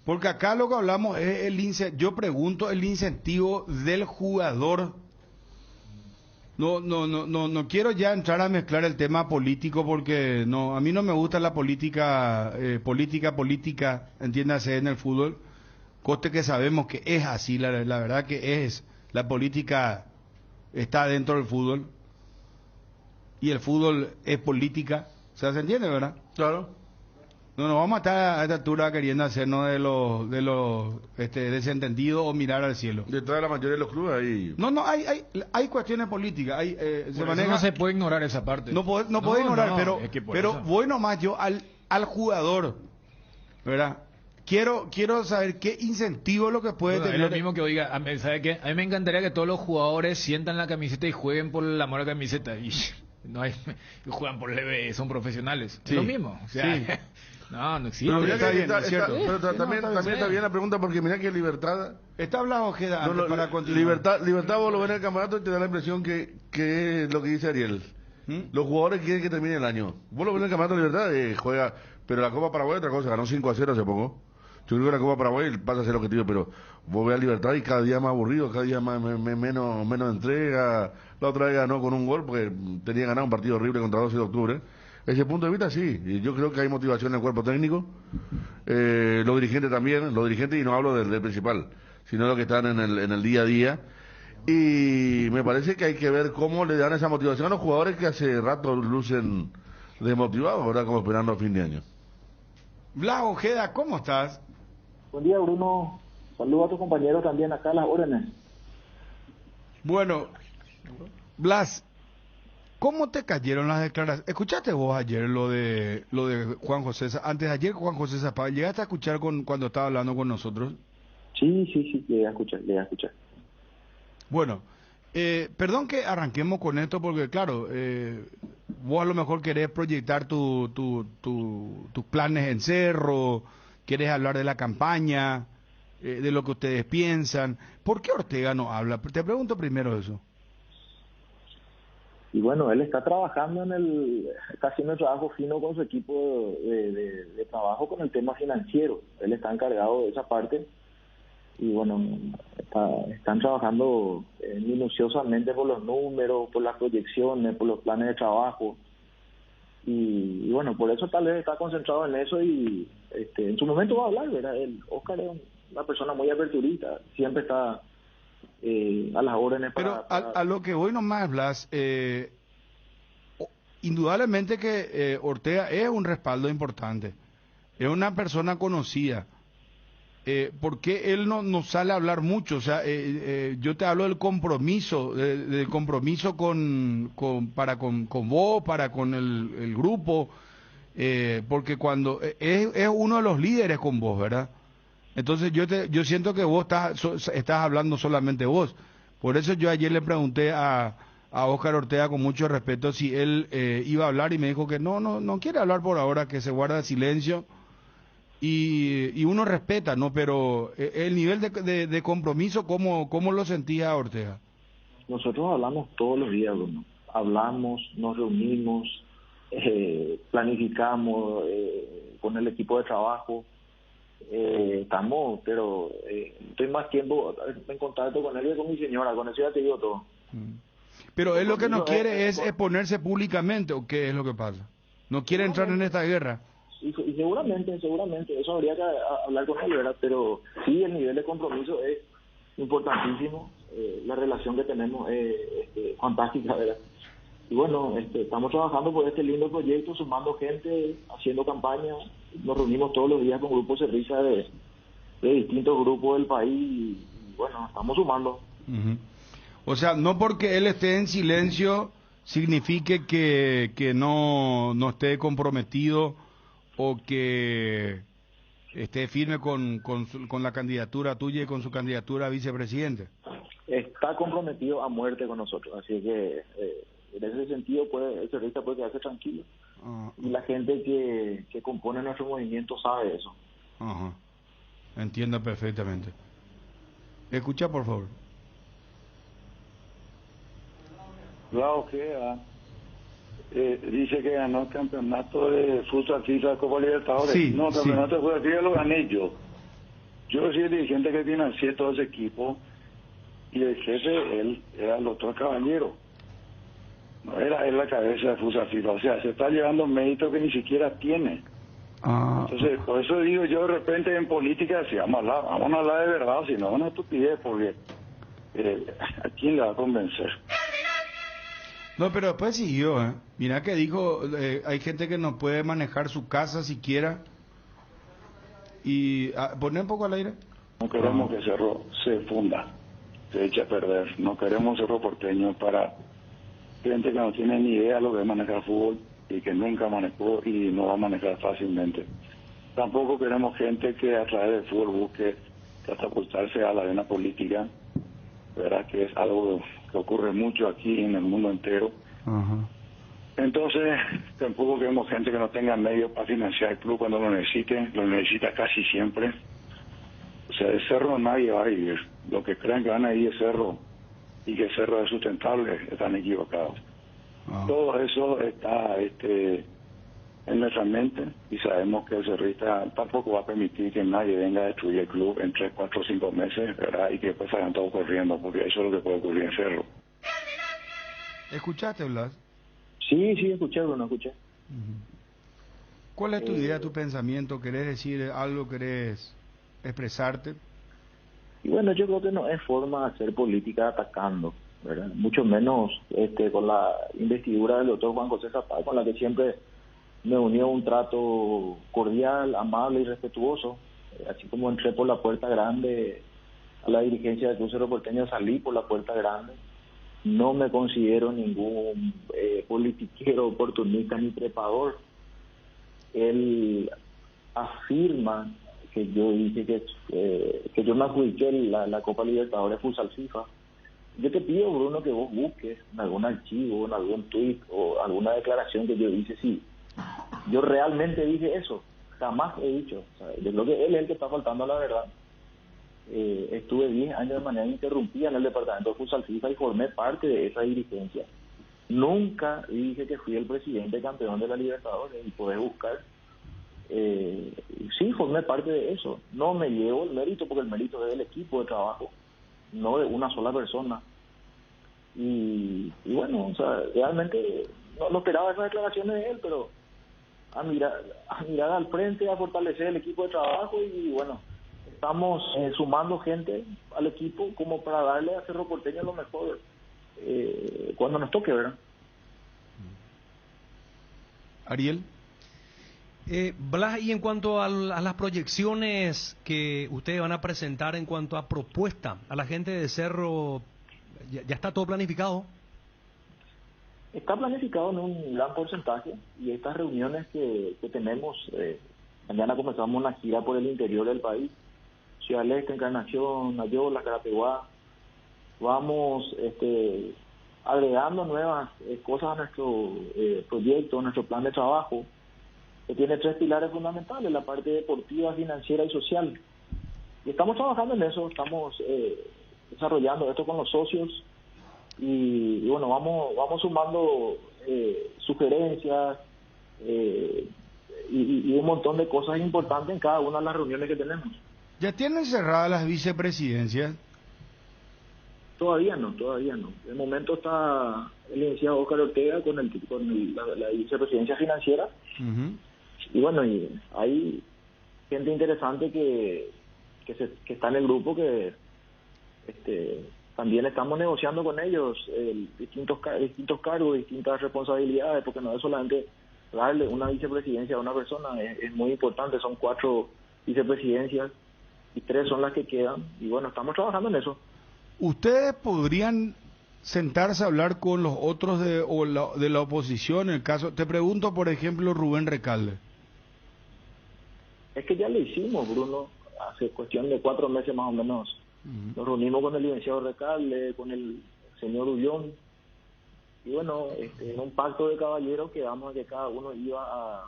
Porque acá lo que hablamos es yo pregunto el incentivo del jugador. No quiero ya entrar a mezclar el tema político, porque a mí no me gusta la política, entiéndase, en el fútbol. Coste que sabemos que es así, la verdad que es. La política está dentro del fútbol y el fútbol es política. O sea, ¿se entiende, verdad? Claro. No nos vamos a estar a esta altura queriendo hacernos de los desentendidos o mirar al cielo. Detrás de la mayoría de los clubes hay... hay cuestiones políticas. No se puede ignorar esa parte. No puede ignorar, pero voy nomás yo al jugador, ¿verdad? Quiero saber qué incentivo es lo que puede tener. Es lo mismo que oiga, ¿sabe qué? A mí me encantaría que todos los jugadores sientan la camiseta y jueguen por el amor a la camiseta. Y juegan por leve, son profesionales. Sí. Es lo mismo. O sea, sí. No existe. Pero también está bien la pregunta, porque mira que Libertad... Está hablando Ojeda para continuar. Libertad vos lo ves en el campeonato y te da la impresión que es lo que dice Ariel. Los jugadores quieren que termine el año. Vos lo ves en el campeonato de Libertad, juega... Pero la Copa Paraguay es otra cosa, ganó 5-0 hace poco. Yo creo que la Copa Paraguay pasa a ser el objetivo, pero vos ves a Libertad y cada día más aburrido, cada día menos entrega. La otra vez ganó con un gol porque tenía ganado un partido horrible contra 12 de octubre. Ese punto de vista sí, y yo creo que hay motivación en el cuerpo técnico, los dirigentes también, y no hablo del principal, sino los que están en el día a día. Y me parece que hay que ver cómo le dan esa motivación a los jugadores que hace rato lucen desmotivados, ¿verdad? Como esperando a fin de año. Blas Ojeda, ¿cómo estás? Buen día, Bruno. Saludos a tus compañeros también acá a las órdenes. Bueno, Blas, ¿cómo te cayeron las declaraciones? ¿Escuchaste vos ayer lo de Juan José? Antes de ayer, Juan José Zapata, ¿llegaste a escuchar cuando estaba hablando con nosotros? Sí, llegué a escuchar. Bueno, perdón que arranquemos con esto, porque claro, vos a lo mejor querés proyectar tus planes en Cerro, querés hablar de la campaña, de lo que ustedes piensan. ¿Por qué Ortega no habla? Te pregunto primero eso. Y bueno, él está trabajando está haciendo el trabajo fino con su equipo de trabajo con el tema financiero. Él está encargado de esa parte y bueno, están trabajando minuciosamente por los números, por las proyecciones, por los planes de trabajo. Y bueno, por eso tal vez está concentrado en eso y en su momento va a hablar, ¿verdad? Oscar es una persona muy aperturista, siempre está a las órdenes Pero a lo que voy nomás, Blas, indudablemente que Ortega es un respaldo importante, es una persona conocida. ¿Por qué él no sale a hablar mucho? O sea, yo te hablo del compromiso, del compromiso con vos, para con el grupo, porque cuando es uno de los líderes con vos, ¿verdad? Entonces yo siento que vos estás hablando solamente vos. Por eso yo ayer le pregunté a Óscar Ortega con mucho respeto si él iba a hablar y me dijo que no quiere hablar por ahora, que se guarda silencio. Y uno respeta, ¿no? Pero el nivel de compromiso, ¿cómo lo sentía Ortega? Nosotros hablamos todos los días, Bruno. Hablamos, nos reunimos, planificamos con el equipo de trabajo. Estamos, pero estoy más tiempo en contacto con él que con mi señora, con eso ya te digo todo. Pero él lo que no quiere es exponerse públicamente, ¿o qué es lo que pasa? ¿No quiere entrar en esta guerra? Y seguramente, eso habría que hablar con él, ¿verdad? Pero sí, el nivel de compromiso es importantísimo, la relación que tenemos es fantástica, ¿verdad? Y bueno, estamos trabajando por este lindo proyecto, sumando gente, haciendo campañas, nos reunimos todos los días con grupos de risa de distintos grupos del país y bueno, estamos sumando. O sea, no porque él esté en silencio signifique que no esté comprometido o que esté firme con la candidatura tuya y con su candidatura a vicepresidente. Está comprometido a muerte con nosotros, así que en ese sentido el periodista puede quedarse tranquilo. Y la gente que compone nuestro movimiento sabe eso. Ajá. Entiendo perfectamente. Escucha, por favor. Claro que dice que ganó el campeonato de futsal FIFA Copa Libertadores. Sí, no, el campeonato de futsal FIFA lo gané yo. Yo soy el dirigente que financié todo ese equipo y el jefe, él, era el doctor Caballero. No era él la cabeza de futsal FIFA. O sea, se está llevando mérito que ni siquiera tiene. Entonces, por eso digo yo, de repente en política, si vamos a hablar de verdad, si no es una estupidez, porque ¿a quién le va a convencer? No, pero después siguió, ¿eh? Mira que dijo, hay gente que no puede manejar su casa siquiera. Y poné un poco al aire. No queremos que Cerro se funda, se eche a perder. No queremos Cerro Porteño para gente que no tiene ni idea de lo que es manejar fútbol y que nunca manejó y no va a manejar fácilmente. Tampoco queremos gente que a través del fútbol busque catapultarse a la arena política, ¿verdad? Que es algo que ocurre mucho aquí en el mundo entero. Entonces, tampoco queremos gente que no tenga medios para financiar el club cuando lo necesita casi siempre. O sea, de Cerro nadie va a vivir. Los que crean que van a ir de Cerro y que Cerro es sustentable están equivocados. Todo eso está en nuestra mente y sabemos que el cerrista tampoco va a permitir que nadie venga a destruir el club en 3, 4, 5 meses, ¿verdad? Y que después salgan todos corriendo, porque eso es lo que puede ocurrir en Cerro. ¿Escuchaste, Blas? Sí, escuché, Bruno, escuché. ¿Cuál es tu idea, tu pensamiento? ¿Querés decir algo? ¿Querés expresarte? Y bueno, yo creo que no es forma de hacer política atacando, ¿verdad? Mucho menos con la investidura del doctor Juan José Zapata, con la que siempre me unió un trato cordial, amable y respetuoso. Así como entré por la puerta grande a la dirigencia del Club Cerro Porteño, salí por la puerta grande. No me considero ningún politiquero, oportunista ni trepador. Él afirma que yo dije que yo me adjudiqué la Copa Libertadores Futsal FIFA. Yo te pido, Bruno, que vos busques en algún archivo, en algún tweet o alguna declaración que yo hice, sí. Yo realmente dije eso, jamás he dicho. O sea, yo creo que él es el que está faltando a la verdad. Estuve 10 años de manera interrumpida en el departamento de Futsal FIFA y formé parte de esa dirigencia. Nunca dije que fui el presidente campeón de la Libertadores y podés buscar. Sí, formé parte de eso. No me llevo el mérito porque el mérito es del equipo de trabajo, no de una sola persona. y bueno, o sea, realmente no esperaba esas declaraciones de él, pero a mirar al frente, a fortalecer el equipo de trabajo y bueno, estamos sumando gente al equipo como para darle a Cerro Porteño lo mejor cuando nos toque, ¿verdad? Ariel. Blas, y en cuanto a las proyecciones que ustedes van a presentar en cuanto a propuesta a la gente de Cerro, ¿ya está todo planificado? Está planificado en un gran porcentaje y estas reuniones que tenemos, mañana comenzamos una gira por el interior del país, Ciudad del Este, Encarnación, Ayola, Carapeguá. Vamos agregando nuevas cosas a nuestro proyecto, a nuestro plan de trabajo, que tiene 3 pilares fundamentales: la parte deportiva, financiera y social. Y estamos trabajando en eso, estamos desarrollando esto con los socios y bueno, vamos sumando sugerencias y un montón de cosas importantes en cada una de las reuniones que tenemos. ¿Ya tienen cerradas las vicepresidencias? Todavía no. De momento está el licenciado Óscar Ortega con la vicepresidencia financiera. Uh-huh. Y bueno, y hay gente interesante que está en el grupo que también estamos negociando con ellos distintos cargos, distintas responsabilidades, porque no es solamente darle una vicepresidencia a una persona, es muy importante. Son 4 vicepresidencias y 3 son las que quedan y bueno, estamos trabajando en eso. ¿Ustedes podrían sentarse a hablar con los otros de la oposición? En el caso, te pregunto, por ejemplo, Rubén Recalde. Es que ya lo hicimos, Bruno, hace cuestión de 4 meses más o menos. Uh-huh. Nos reunimos con el licenciado Recalde, con el señor Ullón, y bueno, en un pacto de caballeros quedamos que cada uno iba a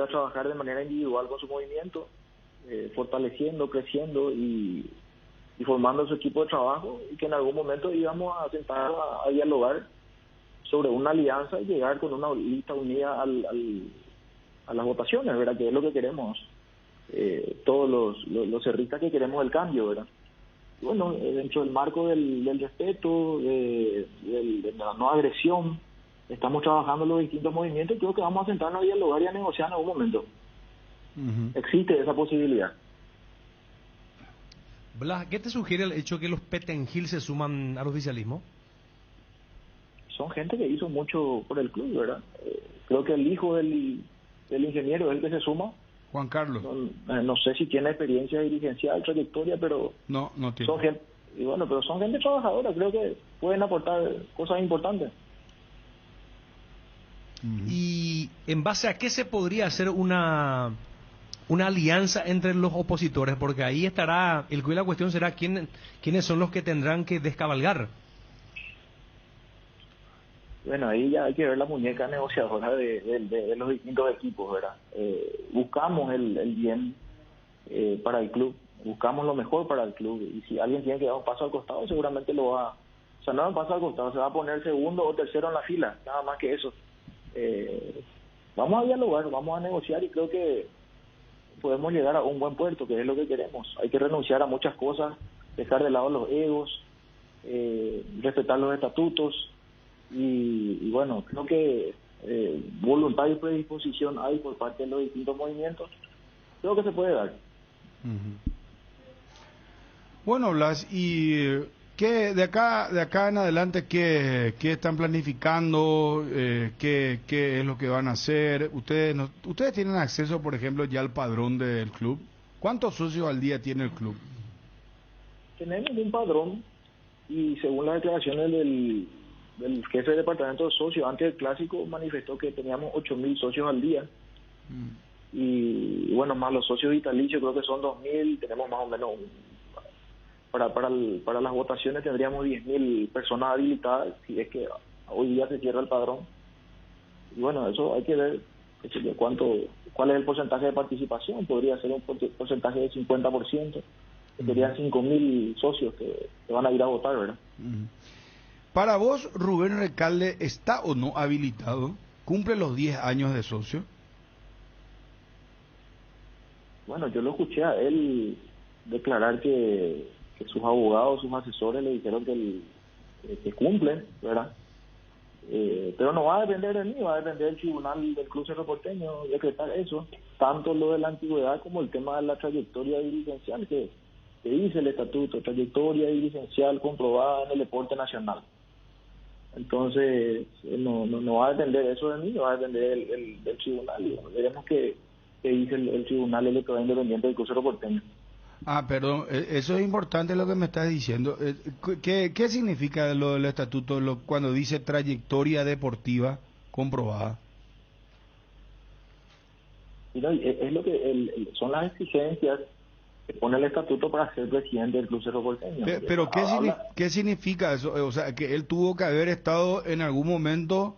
trabajar de manera individual con su movimiento, fortaleciendo, creciendo y formando su equipo de trabajo, y que en algún momento íbamos a sentar a dialogar sobre una alianza y llegar con una lista unida a las votaciones, ¿verdad? Que es lo que queremos, todos los cerristas que queremos el cambio, ¿verdad? Y bueno, dentro del marco del respeto, de la no agresión, estamos trabajando los distintos movimientos y creo que vamos a sentarnos a dialogar y a negociar en algún momento. Uh-huh. Existe esa posibilidad. Blas, ¿qué te sugiere el hecho que los Petengil se suman al oficialismo? Son gente que hizo mucho por el club, ¿verdad? Creo que el hijo del ingeniero es el que se suma. Juan Carlos. No sé si tiene experiencia dirigencial, trayectoria, pero no tiene. Son gente, y bueno, pero son gente trabajadora, creo que pueden aportar cosas importantes. ¿Y en base a qué se podría hacer una alianza entre los opositores? Porque ahí estará, la cuestión será quiénes son los que tendrán que descabalgar. Bueno, ahí ya hay que ver la muñeca negociadora de los distintos equipos, ¿verdad? Buscamos el bien para el club, buscamos lo mejor para el club, y si alguien tiene que dar un paso al costado, seguramente lo va, o sea, no un paso al costado, se va a poner segundo o tercero en la fila, nada más que eso. Vamos a dialogar, vamos a negociar y creo que podemos llegar a un buen puerto, que es lo que queremos. Hay que renunciar a muchas cosas, dejar de lado los egos, respetar los estatutos y bueno, creo que voluntad y predisposición hay por parte de los distintos movimientos. Creo que se puede dar. Uh-huh. Bueno, Blas, y ¿qué de acá en adelante qué están planificando? ¿Qué es lo que van a hacer? ¿Ustedes tienen acceso, por ejemplo, ya al padrón del club? ¿Cuántos socios al día tiene el club? Tenemos un padrón y según las declaraciones del jefe de departamento de socios, antes del clásico manifestó que teníamos 8.000 socios al día. Y bueno, más los socios vitalicios creo que son 2.000, tenemos más o menos para las votaciones tendríamos 10.000 personas habilitadas si es que hoy día se cierra el padrón. Y bueno, eso hay que ver cuál es el porcentaje de participación. Podría ser un porcentaje de 50%, que serían 5.000 socios que van a ir a votar, ¿verdad? Para vos, Rubén Recalde, ¿está o no habilitado? ¿Cumple los 10 años de socio? Bueno, yo lo escuché a él declarar que sus abogados, sus asesores le dijeron que cumple, ¿verdad? Pero no va a depender de mí, va a depender del tribunal del Club Cerro Porteño decretar eso, tanto lo de la antigüedad como el tema de la trayectoria dirigencial que dice el estatuto, trayectoria dirigencial comprobada en el deporte nacional. Entonces no va a depender eso de mí, va a depender del tribunal. Y bueno, veremos qué dice el tribunal electoral independiente del Club Cerro Porteño. Perdón, eso es importante lo que me estás diciendo. ¿Qué significa lo del estatuto cuando dice trayectoria deportiva comprobada? Mira, es lo que son las exigencias que pone el estatuto para ser presidente del Club Cerro Porteño. Pero ¿qué significa eso? O sea, que él tuvo que haber estado en algún momento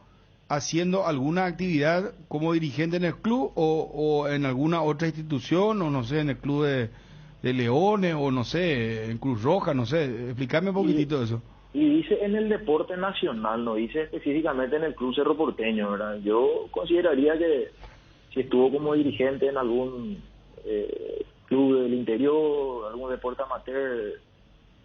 haciendo alguna actividad como dirigente en el club o en alguna otra institución, o no sé, en el club de Leones, o no sé, en Cruz Roja, no sé, explícame un poquitito eso. Y dice en el deporte nacional, no dice específicamente en el Club Cerro Porteño, ¿verdad? Yo consideraría que si estuvo como dirigente en algún club del interior, algún deporte amateur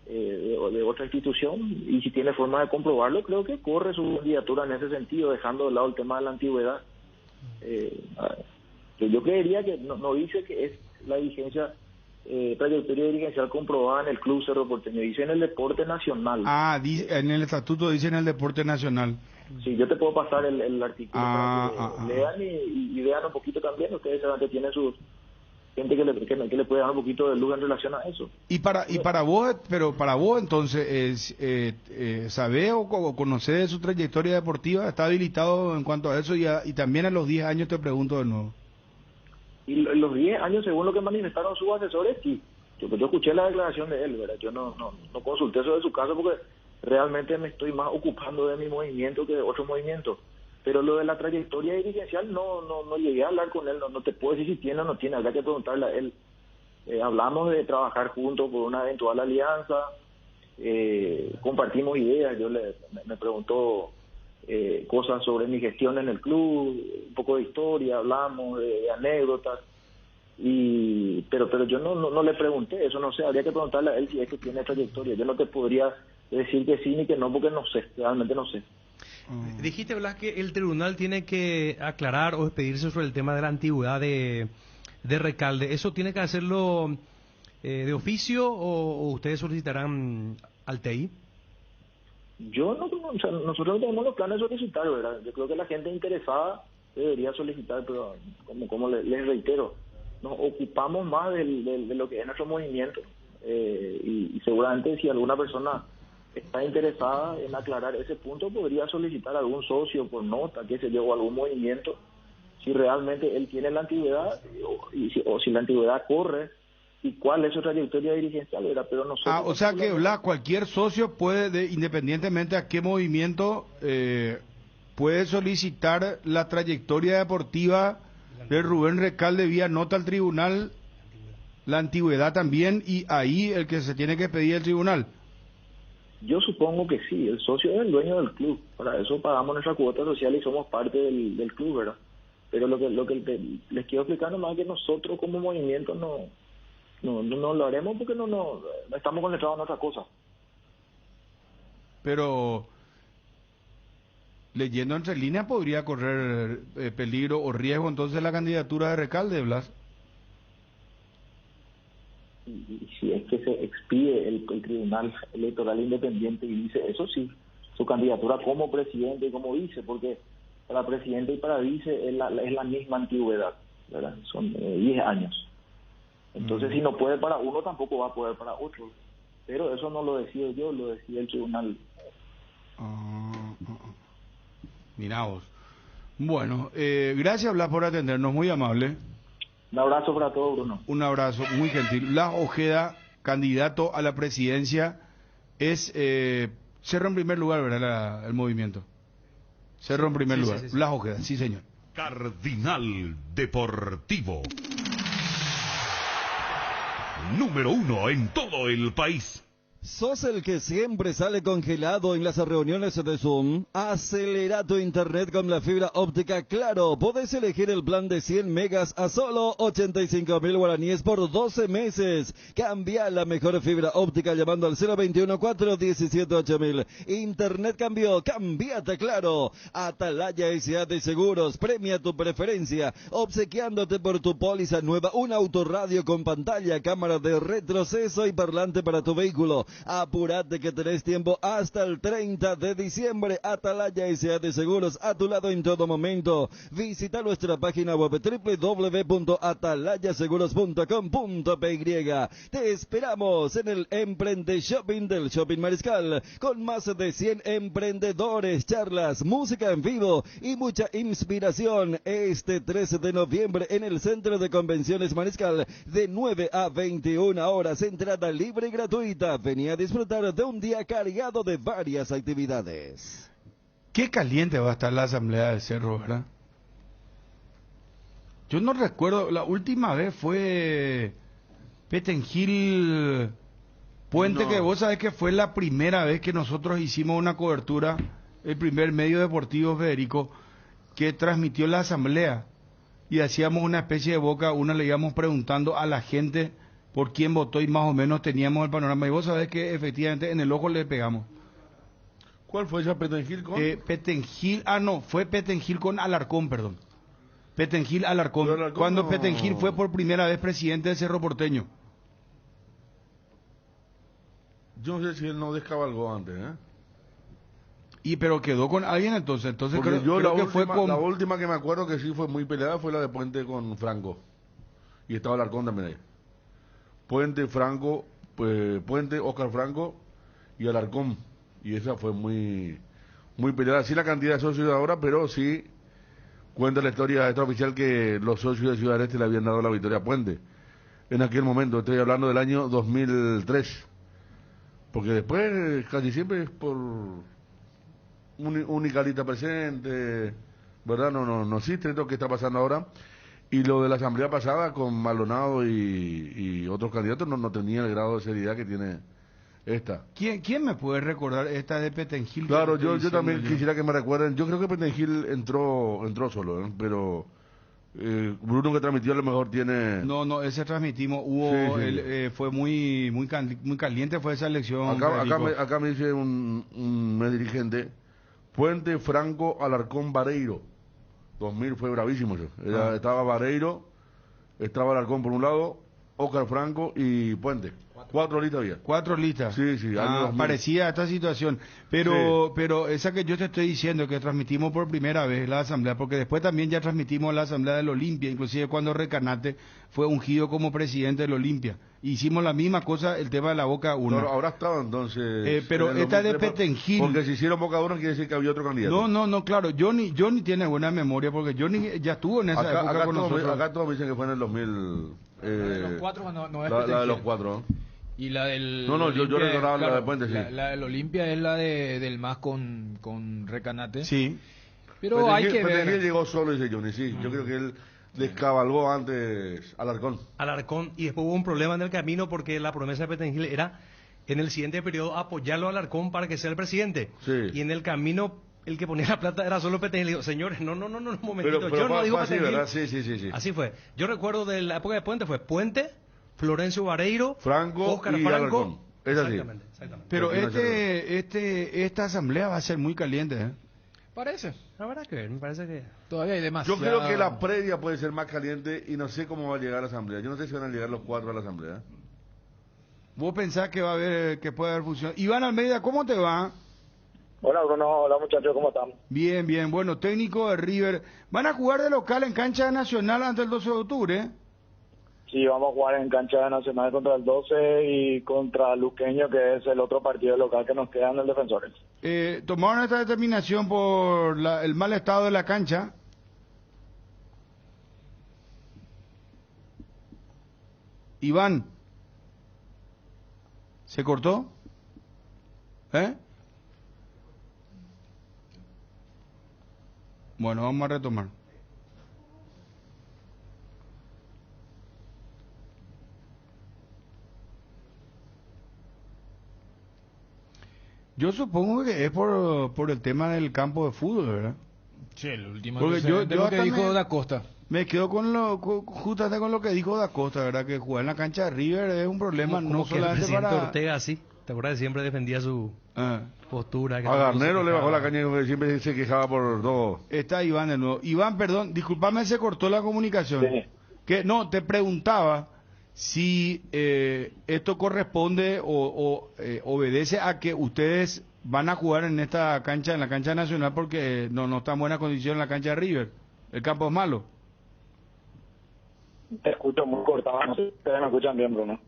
de otra institución, y si tiene forma de comprobarlo, creo que corre su candidatura en ese sentido, dejando de lado el tema de la antigüedad. Yo creería que no dice que es la dirigencia, trayectoria dirigencial comprobada en el Club Cerro Porteño, dice en el deporte nacional. En el estatuto dice en el deporte nacional. Sí, yo te puedo pasar el artículo para que lean y vean un poquito también. Ustedes saben que tienen sus gente que le puede dar un poquito de luz en relación a eso. Y para vos, pero para vos entonces, ¿sabés o conocés de su trayectoria deportiva? ¿Está habilitado en cuanto a eso? Y también a los 10 años te pregunto de nuevo. Y los 10 años, según lo que manifestaron sus asesores, sí. Yo escuché la declaración de él, ¿verdad? Yo no consulté sobre su caso porque realmente me estoy más ocupando de mi movimiento que de otro movimiento. Pero lo de la trayectoria dirigencial no llegué a hablar con él, no te puedo decir si tiene o no tiene, habrá que preguntarle a él. Hablamos de trabajar juntos por una eventual alianza, compartimos ideas, me preguntó cosas sobre mi gestión en el club, un poco de historia, hablamos de anécdotas, pero yo no le pregunté, eso no sé, habría que preguntarle a él si es que tiene trayectoria. Yo no te podría decir que sí ni que no, porque no sé, realmente no sé. Dijiste, Blas, que el tribunal tiene que aclarar o expedirse sobre el tema de la antigüedad de Recalde. ¿Eso tiene que hacerlo de oficio o ustedes solicitarán al TI? O sea, nosotros no tenemos los planes de solicitar, ¿verdad? Yo creo que la gente interesada debería solicitar, pero como les reitero, nos ocupamos más de lo que es nuestro movimiento, y seguramente si alguna persona está interesada en aclarar ese punto, podría solicitar a algún socio por nota, que se llevó algún movimiento, si realmente él tiene la antigüedad o si la antigüedad corre y cuál es su trayectoria dirigencial, ¿verdad? Pero nosotros... o sea que cualquier socio puede, independientemente a qué movimiento, puede solicitar la trayectoria deportiva de Rubén Recalde vía nota al tribunal, la antigüedad también, y ahí el que se tiene que pedir el tribunal. Yo supongo que sí, el socio es el dueño del club, para eso pagamos nuestra cuota social y somos parte del club, ¿verdad? Pero lo que les quiero explicar nomás es que nosotros como movimiento no lo haremos porque no estamos concentrados en otra cosa. Pero leyendo entre líneas podría correr peligro o riesgo entonces la candidatura de Recalde, Blas. Y si es que se expide el Tribunal Electoral Independiente y dice eso, sí, su candidatura como presidente y como vice, porque para presidente y para vice es la misma antigüedad, ¿verdad? Son 10 años. Entonces, si no puede para uno, tampoco va a poder para otro. Pero eso no lo decido yo, lo decide el tribunal. Mirá vos. Bueno, gracias, Blas, por atendernos, muy amable. Un abrazo para todos, Bruno. Un abrazo, muy gentil. Blas Ojeda, candidato a la presidencia, es Cerro en primer lugar, ¿verdad? El movimiento. Cerro en primer lugar. Sí. Blas Ojeda, sí, señor. Cardinal Deportivo. Número 1 en todo el país. ¿Sos el que siempre sale congelado en las reuniones de Zoom? Acelera tu internet con la fibra óptica Claro. Podés elegir el plan de 100 megas a solo 85.000 guaraníes por 12 meses. Cambia la mejor fibra óptica llamando al 021-417-8000. Internet cambió, cambiate Claro. Atalaya S.A. de Seguros premia tu preferencia, obsequiándote por tu póliza nueva un autorradio con pantalla, cámara de retroceso y parlante para tu vehículo. Apúrate que tenés tiempo hasta el 30 de diciembre. Atalaya S.A. de Seguros, a tu lado en todo momento. Visita nuestra página web www.atalayaseguros.com.py. Te esperamos en el Emprende Shopping del Shopping Mariscal, con más de 100 emprendedores, charlas, música en vivo y mucha inspiración. Este 13 de noviembre en el Centro de Convenciones Mariscal, de 9 a 21 horas, entrada libre y gratuita. Vení a disfrutar de un día cargado de varias actividades. Qué caliente va a estar la asamblea del Cerro, ¿verdad? Yo no recuerdo, la última vez fue Petengil Puente, No. que vos sabés que fue la primera vez que nosotros hicimos una cobertura, el primer medio deportivo, Federico, que transmitió la asamblea, y hacíamos una especie de boca, una le íbamos preguntando a la gente por quién votó y más o menos teníamos el panorama, y vos sabés que efectivamente en el ojo le pegamos. ¿Cuál fue esa Petengil con? Petengil, fue Petengil con Alarcón, perdón. Petengil Alarcón, Pero Alarcón cuando no- Petengil fue por primera vez presidente del Cerro Porteño. Yo no sé si él no descabalgó antes, ¿eh? Pero quedó con alguien entonces Porque creo, yo creo la, que fue última, con... la última que me acuerdo que sí fue muy peleada fue la de Puente con Franco. Y estaba Alarcón también ahí. Puente, Franco, Puente, Oscar Franco y Alarcón. Y esa fue muy peleada. Sí la cantidad de socios de ahora, pero sí cuenta la historia extraoficial que los socios de Ciudad Este le habían dado la victoria a Puente. En aquel momento, estoy hablando del año 2003. Porque después casi siempre es por unicalita presente, ¿verdad? No existe esto que está pasando ahora. Y lo de la asamblea pasada con Maldonado y otros candidatos no tenía el grado de seriedad que tiene esta. ¿Quién me puede recordar esta de Petengil? Claro, yo también quisiera que me recuerden. Yo creo que Petengil entró solo, ¿eh? Pero Bruno, que transmitió, a lo mejor tiene... No, ese transmitimos, fue muy caliente fue esa elección. Acá me dice un dirigente, Puente, Franco, Alarcón, Vareiro. 2000 fue bravísimo eso. Estaba Vareiro, estaba Alarcón por un lado, Oscar Franco y Puente. 4 listas había. 4 listas. Sí, año 2000. Parecía esta situación. Pero esa que yo te estoy diciendo, que transmitimos por primera vez la asamblea, porque después también ya transmitimos la asamblea del Olimpia, inclusive cuando Recanate fue ungido como presidente del Olimpia. Hicimos la misma cosa, el tema de la Boca 1. No, ahora estaba entonces... pero esta de Petengil... Porque si hicieron Boca 1 quiere decir que había otro candidato. No, claro, Johnny tiene buena memoria, porque Johnny ya estuvo en esa época con nosotros. Acá todos me dicen que fue en el 2000... La de los 4 no es la de los 4, ¿no? Y la del... No, yo Olimpia, recordaba claro, la de Puente, sí. La del Olimpia es la del MAS con Recanate. Sí. Pero hay que ver... Petengil llegó solo, dice Johnny, sí. Yo creo que él descabalgó antes Alarcón. Y después hubo un problema en el camino porque la promesa de Petengil era en el siguiente periodo apoyarlo a Alarcón para que sea el presidente. Sí. Y en el camino el que ponía la plata era solo Petengil. Digo, señores, no, un momentito. Pero yo no digo así, Petengil. ¿verdad? Sí. Así fue. Yo recuerdo de la época de Puente, fue Puente, Florencio Vareiro, Franco Oscar y Franco. Alarcón. Es así. Exactamente. Pero esta asamblea va a ser muy caliente, ¿eh? Parece. La verdad que me parece que... Todavía hay demasiado... Yo creo que la previa puede ser más caliente y no sé cómo va a llegar la asamblea. Yo no sé si van a llegar los 4 a la asamblea. ¿Vos pensás que que puede haber fusión? Iván Almeida, ¿cómo te va? Hola Bruno, hola muchachos, ¿cómo están? Bien. Bueno, técnico de River. ¿Van a jugar de local en cancha nacional antes del 12 de octubre? Sí, vamos a jugar en cancha de Nacional contra el 12 y contra Luqueño, que es el otro partido local que nos queda en el Defensores. ¿Tomaron esta determinación por el mal estado de la cancha? Iván, ¿se cortó? Bueno, vamos a retomar. Yo supongo que es por el tema del campo de fútbol, ¿verdad? Sí, el último Porque yo lo que hasta dijo Da Costa. Me quedo justamente con lo que dijo Da Costa, ¿verdad? Que jugar en la cancha de River es un problema Como no que el solamente presidente para... Ortega, sí. ¿Te acuerdas que siempre defendía su postura? Que A Garnero le bajó la caña. caña y siempre se quejaba por todo. Está Iván de nuevo. Iván, perdón, discúlpame, se cortó la comunicación. Sí. Que no, te preguntaba si esto corresponde o obedece a que ustedes van a jugar en esta cancha, en la cancha nacional, porque no está en buena condición en la cancha de River. El campo es malo. Te escucho muy cortado, no sé si ustedes me escuchan bien, Bruno.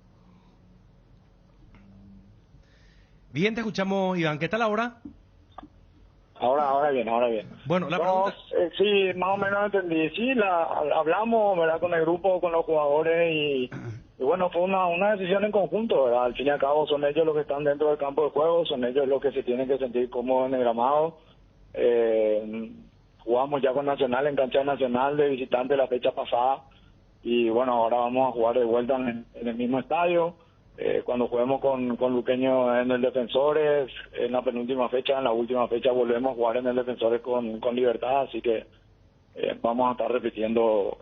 Bien, te escuchamos, Iván. ¿Qué tal ahora? Ahora bien. Bueno, la No, pregunta... sí, más o menos entendí. Sí, hablamos, ¿verdad? Con el grupo, con los jugadores y bueno, fue una decisión en conjunto, ¿verdad? Al fin y al cabo son ellos los que están dentro del campo de juego, son ellos los que se tienen que sentir cómodos en el gramado. Jugamos ya con Nacional en cancha nacional de visitante la fecha pasada y bueno, ahora vamos a jugar de vuelta en el mismo estadio. Cuando juguemos con Luqueño en el Defensores, en la penúltima fecha, en la última fecha volvemos a jugar en el Defensores con Libertad, así que vamos a estar repitiendo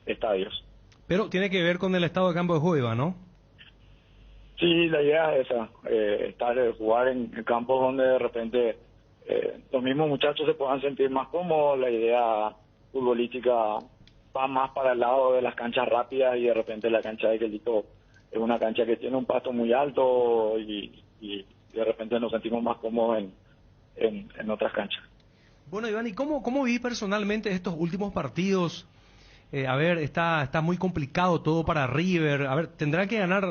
estadios. Pero tiene que ver con el estado de campo de juego, Iván, ¿no? Sí, la idea es esa, jugar en campos donde de repente los mismos muchachos se puedan sentir más cómodos. La idea futbolística va más para el lado de las canchas rápidas y de repente la cancha de Quelito es una cancha que tiene un pasto muy alto y de repente nos sentimos más cómodos en otras canchas. Bueno, Iván, ¿y cómo vi personalmente estos últimos partidos? A ver, está muy complicado todo para River. A ver, tendrá que ganar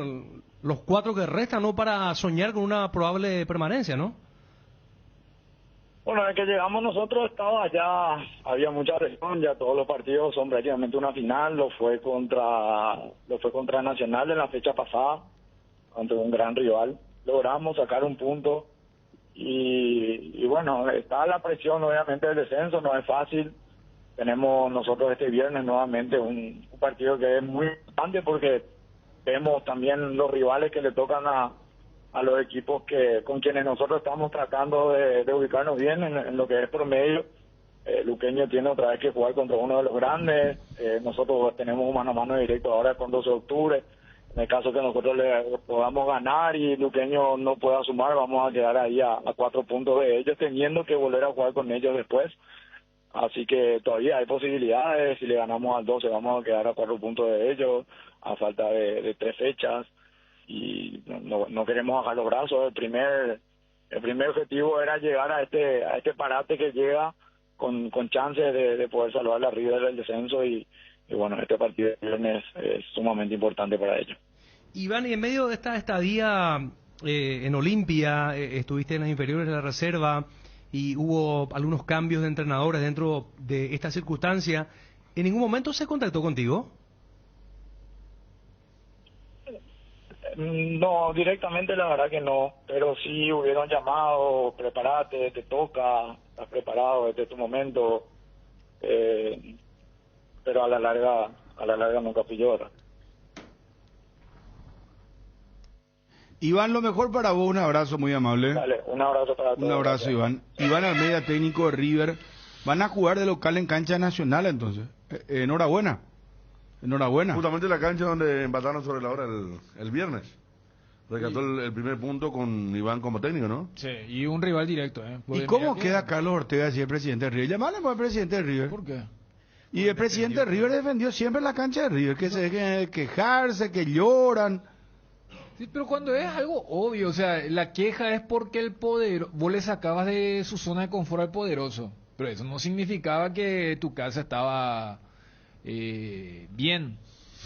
los 4 que restan, ¿no? Para soñar con una probable permanencia, ¿no? Bueno, desde que llegamos nosotros había mucha presión, ya todos los partidos son prácticamente una final. Lo fue contra Nacional en la fecha pasada, ante un gran rival. Logramos sacar un punto y bueno, está la presión obviamente del descenso, no es fácil. Tenemos nosotros este viernes nuevamente un partido que es muy importante porque vemos también los rivales que le tocan a los equipos con quienes nosotros estamos tratando de ubicarnos bien en lo que es promedio. Luqueño tiene otra vez que jugar contra uno de los grandes. Nosotros tenemos un mano a mano directo ahora con 12 de octubre. En el caso que nosotros le podamos ganar y Luqueño no pueda sumar, vamos a quedar ahí a 4 puntos de ellos, teniendo que volver a jugar con ellos después. Así que todavía hay posibilidades. Si le ganamos al 12 vamos a quedar a 4 puntos de ellos a falta de 3 fechas y no queremos bajar los brazos. El primer objetivo era llegar a este parate que llega con chances de poder salvar la River del descenso y bueno, este partido de viernes es sumamente importante para ellos. Iván, y en medio de esta estadía en Olimpia, estuviste en las inferiores de la reserva y hubo algunos cambios de entrenadores dentro de esta circunstancia. ¿En ningún momento se contactó contigo? No, directamente la verdad que no, pero sí hubieron llamado, prepárate, te toca, estás preparado, este es tu momento, pero a la larga nunca fui yo, ¿verdad? Iván, lo mejor para vos, un abrazo muy amable. Dale, un abrazo para todos. Un abrazo, gracias. Iván. Iván Almeida, técnico de River. Van a jugar de local en cancha nacional, entonces. Enhorabuena. Enhorabuena. Justamente la cancha donde empataron sobre la hora el viernes. Rescató el primer punto con Iván como técnico, ¿no? Sí, y un rival directo, ¿eh? ¿Y cómo queda Carlos Ortega si es presidente de River? Llamale por el presidente de River. ¿Por qué? Y el presidente de River defendió siempre la cancha de River, que se dejen quejarse, que lloran. Sí, pero cuando es algo obvio, o sea, la queja es porque vos le sacabas de su zona de confort al poderoso, pero eso no significaba que tu casa estaba bien.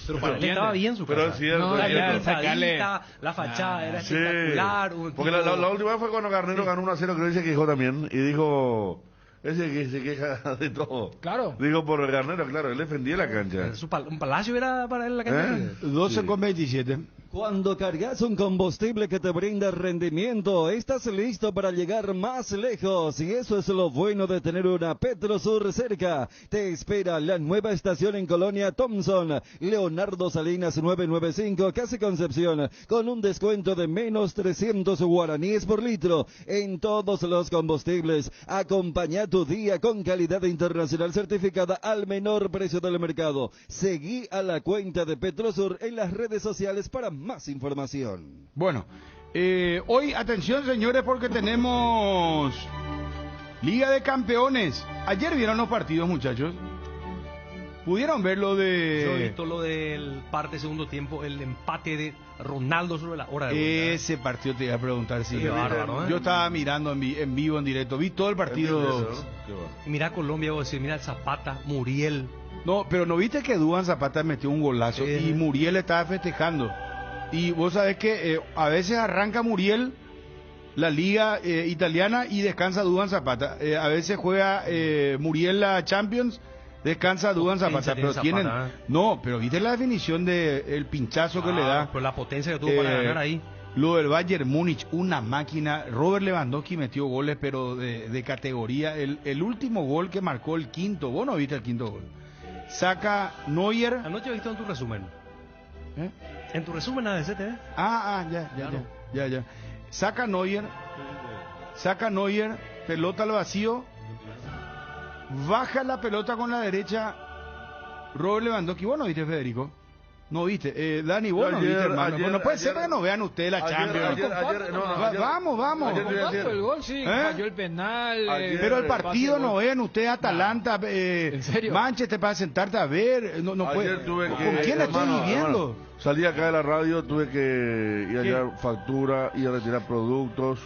Pero para él estaba bien su casa. Pero es cierto, No, es cierto. sacarle... La fachada era Sí. espectacular. Porque la última vez fue cuando Garnero ganó 1-0, creo que se quejó también. Y dijo, ese que se queja de todo. Claro. Dijo por Garnero, claro, él defendía la cancha. Un palacio era para él la cancha. 12 con 27. Cuando cargas un combustible que te brinda rendimiento, estás listo para llegar más lejos. Y eso es lo bueno de tener una Petrosur cerca. Te espera la nueva estación en Colonia Thompson, Leonardo Salinas 995, Casi Concepción, con un descuento de menos 300 guaraníes por litro en todos los combustibles. Acompaña tu día con calidad internacional certificada al menor precio del mercado. Seguí a la cuenta de Petrosur en las redes sociales para más información. Bueno, hoy, atención señores, porque tenemos Liga de Campeones. Ayer vieron los partidos, muchachos. ¿Pudieron ver lo de...? Yo he visto lo del parte segundo tiempo, el empate de Ronaldo sobre la hora de ese partido te iba a preguntar si... Qué bárbaro, ¿eh? Yo estaba mirando en vivo, en directo, vi todo el partido. Y mira Colombia, vos decís, mira el Zapata, Muriel. No, pero ¿no viste que Duván Zapata metió un golazo y Muriel estaba festejando? Y vos sabés que a veces arranca Muriel la liga italiana y descansa Duván Zapata. A veces juega Muriel la Champions, descansa Duván Zapata. Pero tienen... No, pero viste la definición del pinchazo que le da. Pues la potencia que tuvo para ganar ahí. Lo del Bayern Múnich, una máquina. Robert Lewandowski metió goles, pero de categoría. El último gol que marcó, el quinto, vos no viste el quinto gol. Saca Neuer. Anoche he visto en tu resumen. En tu resumen a CTV. Ya. Saca Neuer, pelota al vacío, baja la pelota con la derecha, Robert Lewandowski. ¿Vos no viste, Federico? ¿No viste? Dani, vos no viste, hermano. No puede ser que no vean ustedes la Champions. Vamos. El gol, sí, falló el penal. Pero el partido no vean ustedes Atalanta, ¿en serio? Manchester, para sentarte a ver. No puede. ¿Con quién estoy viviendo? Salí acá de la radio, tuve que ir a llevar factura, ir a retirar productos.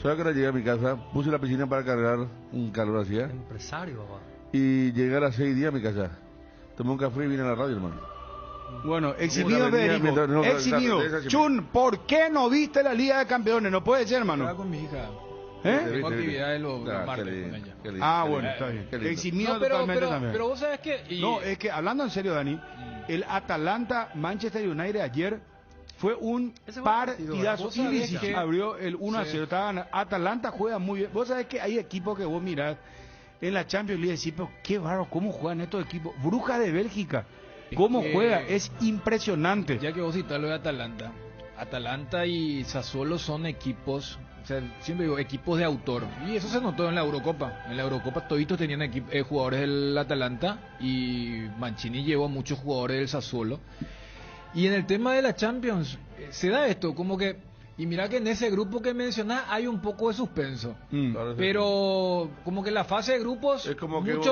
¿Sabes que llegué a mi casa? Puse la piscina para cargar, un calor hacía. Empresario, papá. Y llegué a las 6 a mi casa. Tomé un café y vine a la radio, hermano. Bueno, eximido Federico, eximido. Chun, ¿por qué no viste la Liga de Campeones? No puede ser, hermano. Estaba con mi hija. Tengo actividades los martes con ella. Bueno, está bien. Eximido totalmente también. Pero vos sabés que... No, es que hablando en serio, Dani, el Atalanta-Manchester United ayer fue un partidazo. Y abrió el 1-0. Atalanta juega muy bien. Vos sabés que hay equipos que vos mirás en la Champions League y decís, pero qué bárbaro, ¿cómo juegan estos equipos? Bruja de Bélgica. ¿Cómo juega? Es impresionante. Ya que vos citás lo de Atalanta y Sassuolo son equipos, o sea, siempre digo, equipos de autor. Y eso se notó en la Eurocopa. En la Eurocopa toditos tenían jugadores del Atalanta y Mancini llevó a muchos jugadores del Sassuolo. Y en el tema de la Champions, se da esto, como que... Y mira que en ese grupo que mencionás hay un poco de suspenso. Pero como que la fase de grupos, es como que o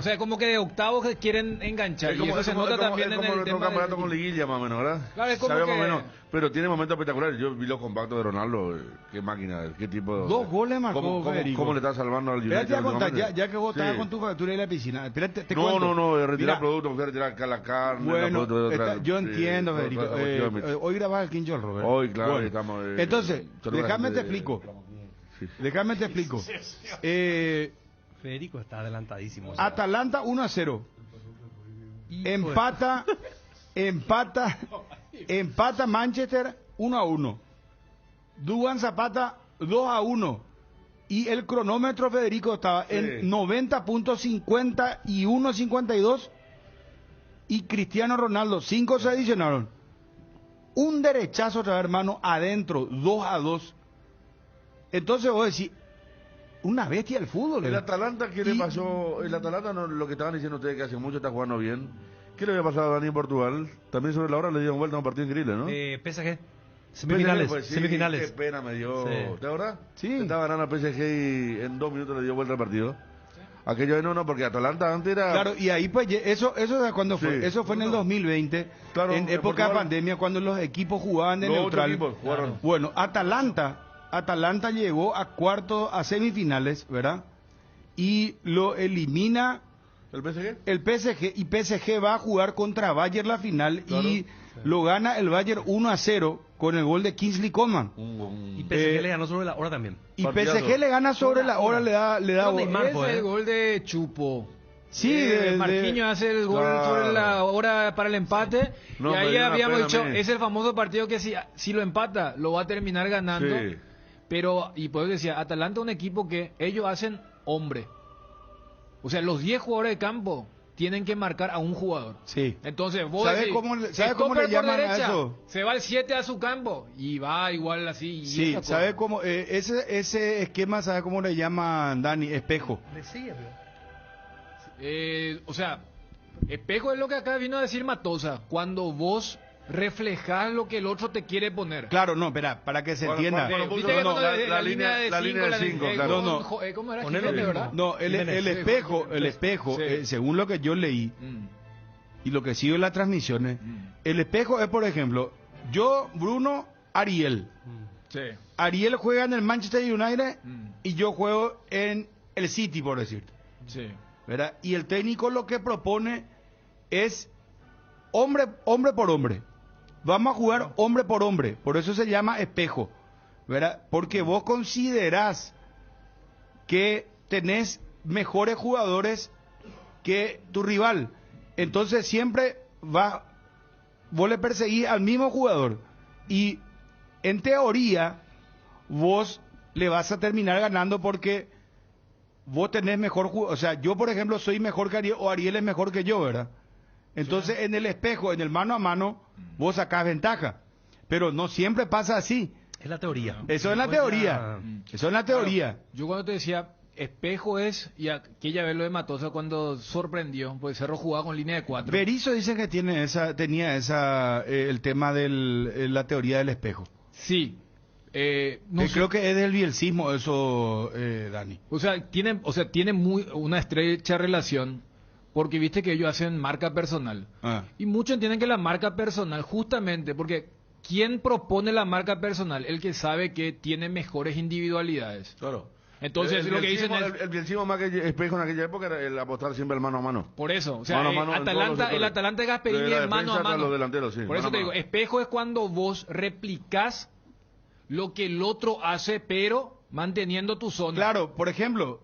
sea, como que de octavos que quieren enganchar. Y eso se nota también en el tema campeonato con liguilla, más o menos, ¿verdad? Claro, es como que... más o menos, pero tiene momentos espectaculares. Yo vi los compactos de Ronaldo, qué máquina, qué tipo... 2 goles marcó Federico. ¿Cómo le está salvando al United? Ya que vos estabas con tu factura en la piscina. Espérate, te cuento. No, retirar productos, fui a retirar la carne. Bueno, yo entiendo, Federico. Hoy grabás el Quincho Robert. Hoy, claro, estamos... Entonces... Déjame te explico. Federico está adelantadísimo. Atalanta 1-0. Empata Manchester 1-1. Duván Zapata 2-1. Y el cronómetro, Federico, estaba en 90.51-52. Y Cristiano Ronaldo 5 se adicionaron. Un derechazo otra vez, hermano, adentro, 2-2. Entonces vos decís, una bestia el fútbol. El Atalanta, ¿qué le pasó? El Atalanta, no, lo que estaban diciendo ustedes que hace mucho está jugando bien. ¿Qué le había pasado a Dani en Portugal? También sobre la hora le dieron vuelta a un partido increíble, ¿no? PSG. Semifinales. Pues, sí, semifinales. Qué pena me dio. Sí. ¿De verdad? Sí. Estaba ganando PSG y en 2 minutos le dio vuelta al partido. Aquello no, porque Atalanta antes era... Claro, y ahí pues, eso ¿cuándo fue? Eso fue en el 2020, claro, en época de pandemia, cuando los equipos jugaban de neutral. Bueno, Atalanta llegó a semifinales, ¿verdad? Y lo elimina... ¿El PSG? El PSG, y PSG va a jugar contra Bayern la final, claro, y lo gana el Bayern 1-0 con el gol de Kingsley Coman. Y PSG le ganó sobre la hora también. Y PSG le gana sobre la hora, le da Ese es el gol de Chupo. Sí, Marquinhos hace el gol sobre la hora para el empate. No, y ahí me dio una habíamos pena dicho, a mí. es el famoso partido que si lo empata, lo va a terminar ganando. Sí. Pero, y por eso decía, Atalanta es un equipo que ellos hacen hombre. O sea, los 10 jugadores de campo tienen que marcar a un jugador. Sí. Entonces, vos ¿Sabe decís, cómo le stopper por llaman a derecha, eso? se va el 7 a su campo y va igual así. Y Sí, esa ¿sabe cosa. cómo? Ese esquema, ¿sabe cómo le llaman, Dani? Espejo. Le sigue, O sea, espejo es lo que acá vino a decir Matosa. Cuando vos reflejás lo que el otro te quiere poner. Claro, no, espera, para que se entienda. Viste que cuando la línea de cinco, claro. No, ¿cómo era? Ponelo Jiménez, mismo. ¿verdad? No, el espejo, Sí. según lo que yo leí y lo que sigo en las transmisiones, el espejo es, por ejemplo, yo, Bruno, Ariel. Sí. Ariel juega en el Manchester United y yo juego en el City, por decirte. Sí. ¿Verdad? Y el técnico lo que propone es hombre por hombre. Vamos a jugar hombre por hombre. Por eso se llama espejo. ¿Verdad? Porque vos considerás que tenés mejores jugadores que tu rival. Entonces siempre vos le perseguís al mismo jugador. Y en teoría, vos le vas a terminar ganando porque vos tenés mejor jugador. O sea, yo, por ejemplo, soy mejor que Ariel o Ariel es mejor que yo, ¿verdad? Entonces, en el espejo, en el mano a mano, vos sacás ventaja. Pero no siempre pasa así. Es la teoría. Eso es la teoría. Eso es la teoría. Claro, yo cuando te decía, espejo es, y aquella vez lo de Matosa cuando sorprendió, pues Cerro jugaba con línea de 4. Berizzo dice que tenía el tema de la teoría del espejo. Sí. Creo que es del bielcismo eso, Dani. O sea, tiene una estrecha relación, porque viste que ellos hacen marca personal. Y muchos entienden que la marca personal, justamente, porque ¿quién propone la marca personal? El que sabe que tiene mejores individualidades. Claro. Entonces, lo que dicen es... El bielcismo más que espejo en aquella época era el apostar siempre el mano a mano. Por eso, o sea, Mano a mano en todos los sectores. el Atalanta de Gasperini De la es mano a defensa hasta mano. los delanteros, sí, Por mano eso a te mano. digo, espejo es cuando vos replicás lo que el otro hace, pero manteniendo tu zona. Claro, por ejemplo,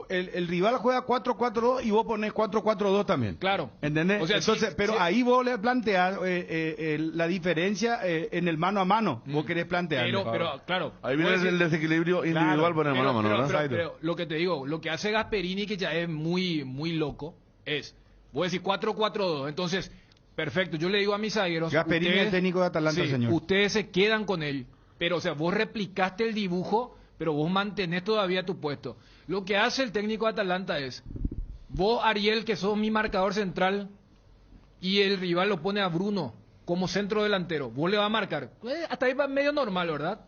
el rival juega 4-4-2 y vos ponés 4-4-2 también. Claro. ¿Entendés? O sea, entonces, pero ahí vos le planteás la diferencia en el mano a mano. Vos querés plantear. Pero, claro. Ahí viene vos decís- el desequilibrio individual por el mano a mano, ¿verdad? Pero lo que te digo, lo que hace Gasperini, que ya es muy, muy loco, es, voy a decir 4-4-2. Entonces, perfecto, yo le digo a mis zagueros... Gasperini es el técnico de Atalanta, sí, señor. Ustedes se quedan con él, pero, o sea, vos replicaste el dibujo, pero vos mantenés todavía tu puesto. Lo que hace el técnico de Atalanta es, vos, Ariel, que sos mi marcador central, y el rival lo pone a Bruno como centro delantero, vos le vas a marcar. Hasta ahí va medio normal, ¿verdad?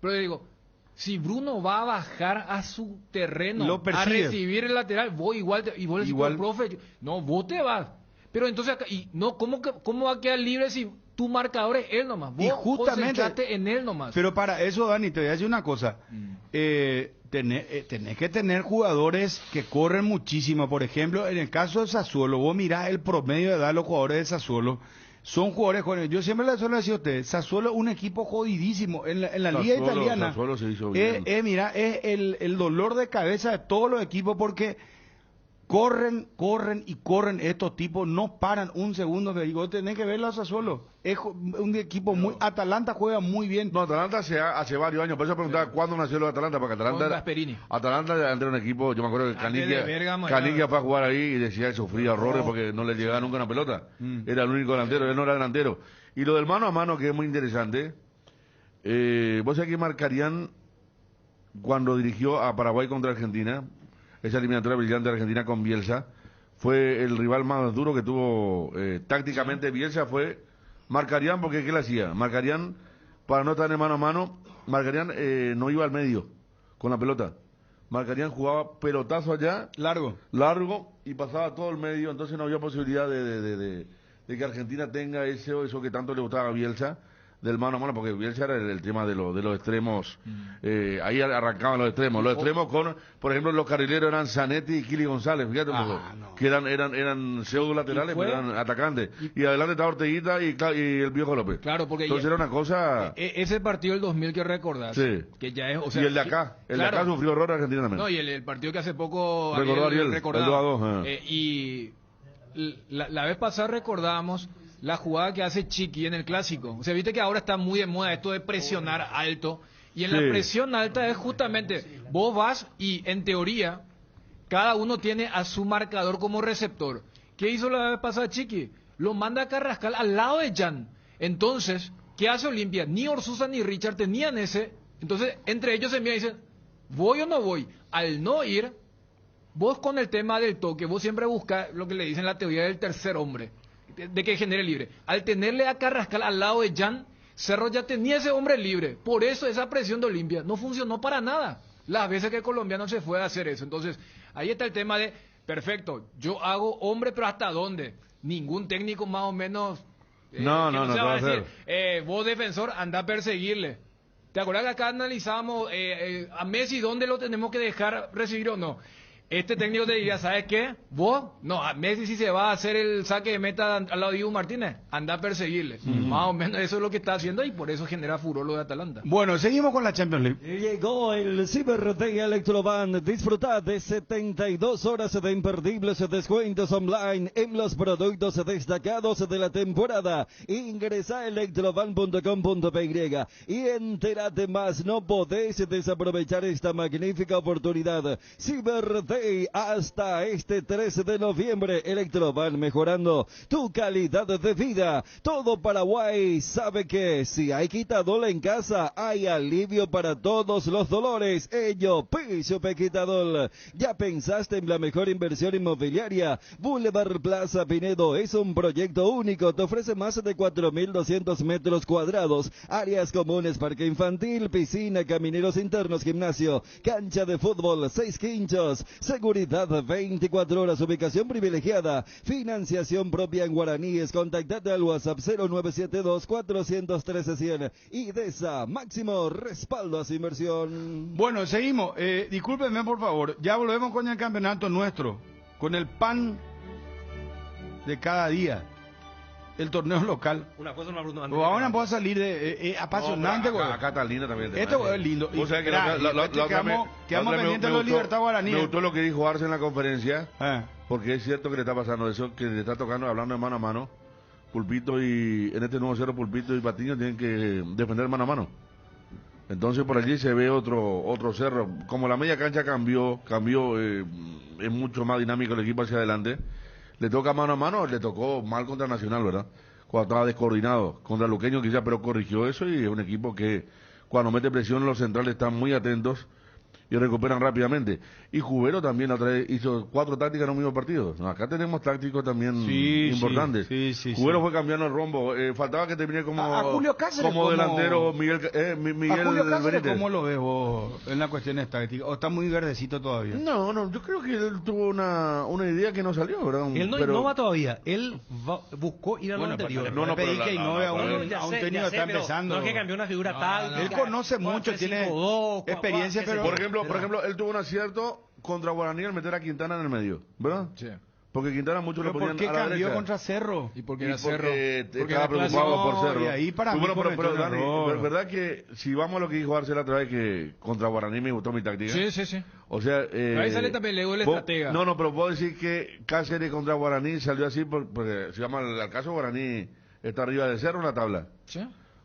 Pero yo digo, si Bruno va a bajar a su terreno Lo a persigue. recibir el lateral, vos igual, y vos le decís, Igual. "Pero, profe, no, vos te vas". Pero entonces, y no, ¿cómo va a quedar libre si tu marcador es él nomás? Vos Y justamente- concentrate en él nomás. Pero para eso, Dani, te voy a decir una cosa. Tenés que tener jugadores que corren muchísimo. Por ejemplo, en el caso de Sassuolo, vos mirás el promedio de edad de los jugadores de Sassuolo. Son jugadores jóvenes. Yo siempre les suelo decir a ustedes, Sassuolo es un equipo jodidísimo. En la liga italiana, Sassuolo se hizo bien. mira, es el dolor de cabeza de todos los equipos porque corren y corren. Estos tipos no paran un segundo. Me digo, tenés que verlo a Sassuolo. Es un equipo muy... Atalanta juega muy bien. No, Atalanta hace varios años. Por eso preguntaba cuándo nació lo de Atalanta, porque Con Atalanta Gasperini. era un equipo, yo me acuerdo que Antes de Bergamo era- Canigia fue a jugar ahí y decía que sufría horrores porque no le llegaba nunca una pelota. Era el único delantero, él no era delantero. Y lo del mano a mano, que es muy interesante, vos sabés que marcarían cuando dirigió a Paraguay contra Argentina, esa eliminatoria brillante de Argentina con Bielsa, fue el rival más duro que tuvo tácticamente Bielsa, marcarían porque ¿qué le hacía? Marcarían para no estar en mano a mano, marcarían no iba al medio con la pelota, marcarían jugaba pelotazo allá, largo y pasaba todo el medio, entonces no había posibilidad de que Argentina tenga eso que tanto le gustaba a Bielsa, del mano a mano, porque Bielsa era el tema de los extremos, ahí arrancaban los extremos con, por ejemplo, los carrileros eran Zanetti y Kili González, fíjate, que eran pseudo laterales, pero eran atacantes, y adelante estaba Orteguita y el Viejo López. Claro, porque entonces era una cosa... Ese partido del 2000 que recordás, sí. que ya es... O sea, y el de acá, de acá sufrió horror Argentina también. No, y el partido que hace poco recordó Ariel, recordaba. Y la vez pasada recordábamos la jugada que hace Chiqui en el Clásico. O sea, viste que ahora está muy de moda esto de presionar alto. Y en la presión alta es justamente, vos vas y en teoría, cada uno tiene a su marcador como receptor. ¿Qué hizo la vez pasada Chiqui? Lo manda a Carrascal al lado de Jan. Entonces, ¿qué hace Olimpia? Ni Orsusa ni Richard tenían ese. Entonces, entre ellos se envían y dicen, ¿voy o no voy? Al no ir, vos con el tema del toque, vos siempre buscas lo que le dicen la teoría del tercer hombre, de que genere libre. Al tenerle a Carrascal al lado de Jan, Cerro ya tenía ese hombre libre. Por eso esa presión de Olimpia no funcionó para nada. Las veces que el colombiano se fue a hacer eso. Entonces, ahí está el tema de, perfecto, yo hago hombre, pero ¿hasta dónde? Ningún técnico más o menos... no te va a decir, vos defensor, anda a perseguirle. ¿Te acuerdas que acá analizamos a Messi dónde lo tenemos que dejar recibir o no? Este técnico te diría, ¿sabes qué? Vos, no, a Messi si se va a hacer el saque de meta al lado de Diego Martínez, anda a perseguirle. Más o menos eso es lo que está haciendo y por eso genera furor lo de Atalanta. Bueno, seguimos con la Champions League. Llegó el Cyber Day Electroban. Disfruta de 72 horas de imperdibles descuentos online en los productos destacados de la temporada. Ingresa a electroban.com.py y entérate más. No podés desaprovechar esta magnífica oportunidad. Cyber Day hasta este 13 de noviembre. Electroban, mejorando tu calidad de vida. Todo Paraguay sabe que si hay quitador en casa, hay alivio para todos los dolores. Ello, Piso Quitador. ¿Ya pensaste en la mejor inversión inmobiliaria? Boulevard Plaza Pinedo es un proyecto único. Te ofrece más de 4.200 metros cuadrados, áreas comunes, parque infantil, piscina, camineros internos, gimnasio, cancha de fútbol, 6 quinchos, seguridad 24 horas, ubicación privilegiada, financiación propia en guaraníes. Contactate al WhatsApp 0972-413-100 y DESA, máximo respaldo a su inversión. Bueno, seguimos. Discúlpenme por favor, ya volvemos con el campeonato nuestro, con el pan de cada día. El torneo local. Una cosa no la ahora puedo salir de apasionante. No, acá está lindo también. Esto es lindo. O sea que quedamos pendientes de los Libertad Guaraní. Me gustó lo que dijo Arce en la conferencia, porque es cierto que le está pasando eso, que le está tocando, hablando de mano a mano. Pulpito y en este nuevo cerro, Pulpito y Patiño tienen que defender mano a mano. Entonces por allí se ve otro cerro. Como la media cancha cambió, es mucho más dinámico el equipo hacia adelante. Le toca mano a mano, le tocó mal contra Nacional, ¿verdad? Cuando estaba descoordinado. Contra Luqueño quizá, pero corrigió eso y es un equipo que cuando mete presión los centrales están muy atentos y recuperan rápidamente. Y Jubero también otra vez hizo 4 tácticas en un mismo partido. Acá tenemos tácticos también importantes. Jubero fue cambiando el rombo. Faltaba que termine como Julio Cáceres, como delantero Miguel a Julio Cáceres, Benítez. ¿cómo lo ves vos en la cuestión táctica? ¿O está muy verdecito todavía? No, yo creo que él tuvo una idea que no salió, ¿verdad? Él no innova todavía. Él buscó ir a lo anterior. No pedí que innove a un técnico que está empezando. No es que cambió una figura tal. Él conoce mucho, tiene experiencia, pero... Por ejemplo, él tuvo un acierto contra Guaraní al meter a Quintana en el medio, ¿verdad? Sí. Porque Quintana mucho le ponían ¿por qué a la cambió derecha. contra Cerro? ¿Y por qué era Cerro? Porque estaba preocupado por Cerro. Y ahí para mí pero Dani, ¿verdad que si vamos a lo que dijo Arcel otra vez, que contra Guaraní me gustó mi táctica? Sí. O sea... ahí sale también Lego el estratega. No, pero puedo decir que Cáceres contra Guaraní salió así porque si vamos al caso Guaraní está arriba de Cerro en la tabla. Sí.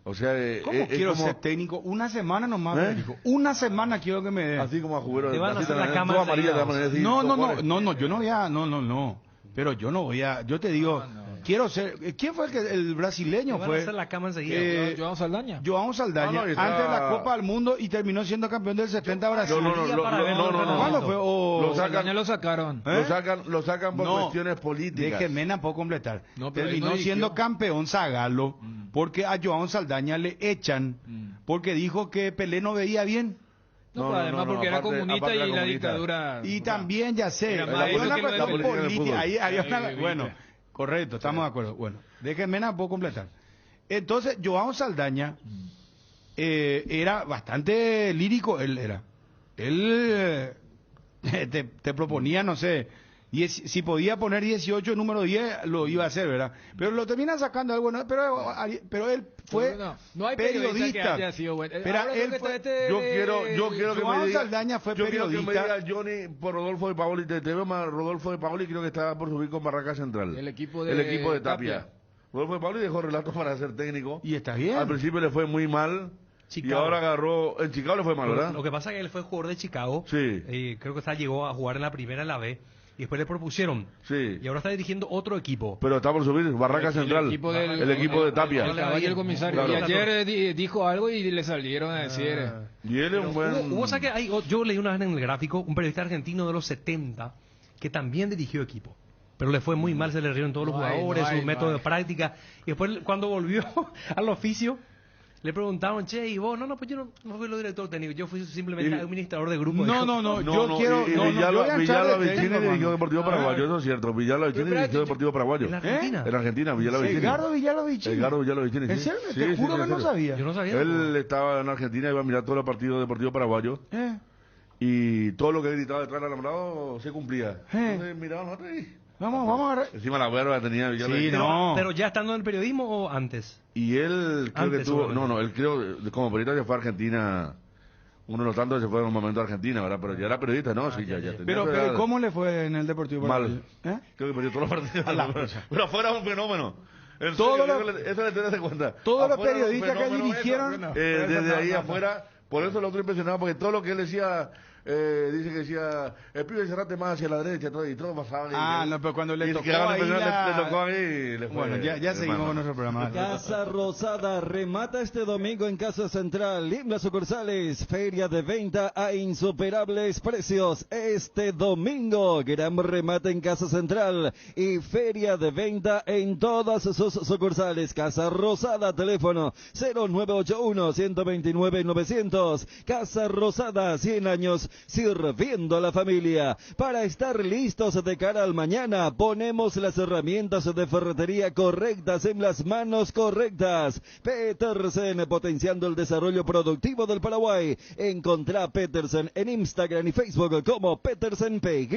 O sea, ¿cómo quiero ser técnico? Una semana nomás, Federico. Una semana quiero que me dé. Así como a Jubero. Te van a hacer la cama No. Pero yo no voy a... Yo te digo, quiero ser... ¿Quién fue el brasileño? Fue a hacer la cama enseguida. Joao Saldaña. Joao Saldaña, antes de la Copa del Mundo y terminó siendo campeón del 70 Brasil. No. ¿Cuándo fue? Lo sacaron. Lo sacan por cuestiones políticas. Déjeme tampoco completar. Terminó siendo campeón Zagallo porque a Joao Saldaña le echan porque dijo que Pelé no veía bien. Además porque era comunista y la dictadura... Y también, ya sé, había una cuestión política. Bueno, correcto, estamos de acuerdo. Bueno, déjenme poco completar. Entonces, Joao Saldaña era bastante lírico, él era. Él te proponía, no sé, si podía poner 18, número 10, lo iba a hacer, ¿verdad? Pero lo terminan sacando algo, ¿no? Pero él fue no hay periodista. que haya sido bueno. Pero Ahora él que fue, yo quiero que Joao me diga, Saldaña fue yo quiero periodista. que me diga Johnny por Rodolfo de Paoli. Te veo más Rodolfo de Paoli, creo que estaba por subir con Barraca Central. El equipo de Tapia. Rodolfo de Paoli dejó relatos para ser técnico. Y está bien. Al principio le fue muy mal. Chicago. Y ahora agarró. En Chicago le fue mal, ¿verdad? Lo que pasa es que él fue jugador de Chicago. Sí. Creo que llegó a jugar en la primera, en la B. Y después le propusieron. Sí. Y ahora está dirigiendo otro equipo. Pero está por subir Barraca Central. El equipo de Tapia. El comisario. Claro. Y ayer dijo algo y le salieron a decir. Y él es un buen. Yo leí una vez en el gráfico un periodista argentino de los 70 que también dirigió equipo. Pero le fue muy mal, se le rieron todos los jugadores, su método de práctica. Y después, cuando volvió al oficio, le preguntaron, che, ¿y vos? No, pues yo no fui el director técnico, yo fui simplemente administrador de grupo. Villalba Vicini dirigió Deportivo Paraguayo, eso es cierto. Villalba Vicini dirigió Deportivo Paraguayo. ¿En Argentina? En Argentina, Villalba Vicini. Edgardo Villalba Vicini. ¿En serio? Te juro que no sabía. Yo no sabía. Él estaba en Argentina, iba a mirar todos los partidos de Deportivo Paraguayo. Y todo lo que gritaba detrás del alambrado se cumplía. Entonces miraban nosotros y... Vamos a agarrar. Encima la verba tenía Villalba. Sí, pero ya estando en el periodismo o antes. Y él creo Antes, que tuvo, él creo, como periodista se fue a Argentina, uno de los tantos se fue en un momento a Argentina, ¿verdad? Pero ya era periodista, ¿no? Sí, ya tenía pero ¿cómo le fue en el Deportivo Paraguayo? Mal. Creo que perdió todos los partidos. Pero afuera un fenómeno. Eso le tenés en cuenta. Todos los periodistas que dirigieron. Desde ahí afuera, por eso lo estoy impresionado, porque todo lo que él decía... dice que decía, el pibe cerrate más hacia la derecha y todo pasaba. No, pero cuando le tocó ahí le tocó ahí y le fue. Bueno, ya seguimos con nuestro programa. Casa Rosada remata este domingo en Casa Central y las sucursales. Feria de venta a insuperables precios. Este domingo, gran remate en Casa Central y feria de venta en todas sus sucursales. Casa Rosada, teléfono 0981-129-900. Casa Rosada, 100 años sirviendo a la familia. Para estar listos de cara al mañana, ponemos las herramientas de ferretería correctas en las manos correctas. Petersen, potenciando el desarrollo productivo del Paraguay. Encontrá a Petersen en Instagram y Facebook como Petersen PY.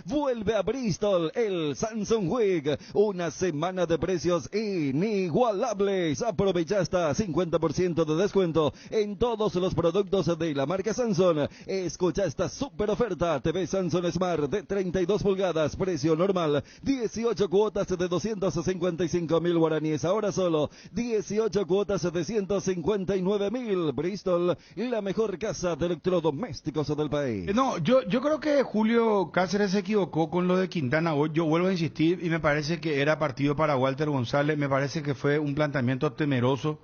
Vuelve a Bristol el Samsung Week, una semana de precios inigualables. Aprovecha hasta 50% de descuento en todos los productos de la marca Samsung. Escucha esta super oferta. TV Samsung Smart de 32 pulgadas, precio normal, 18 cuotas de 255.000 guaraníes. Ahora solo 18 cuotas de 159.000. Bristol, la mejor casa de electrodomésticos del país. No, yo creo que Julio Cáceres se equivocó con lo de Quintana hoy. Yo vuelvo a insistir y me parece que era partido para Walter González. Me parece que fue un planteamiento temeroso.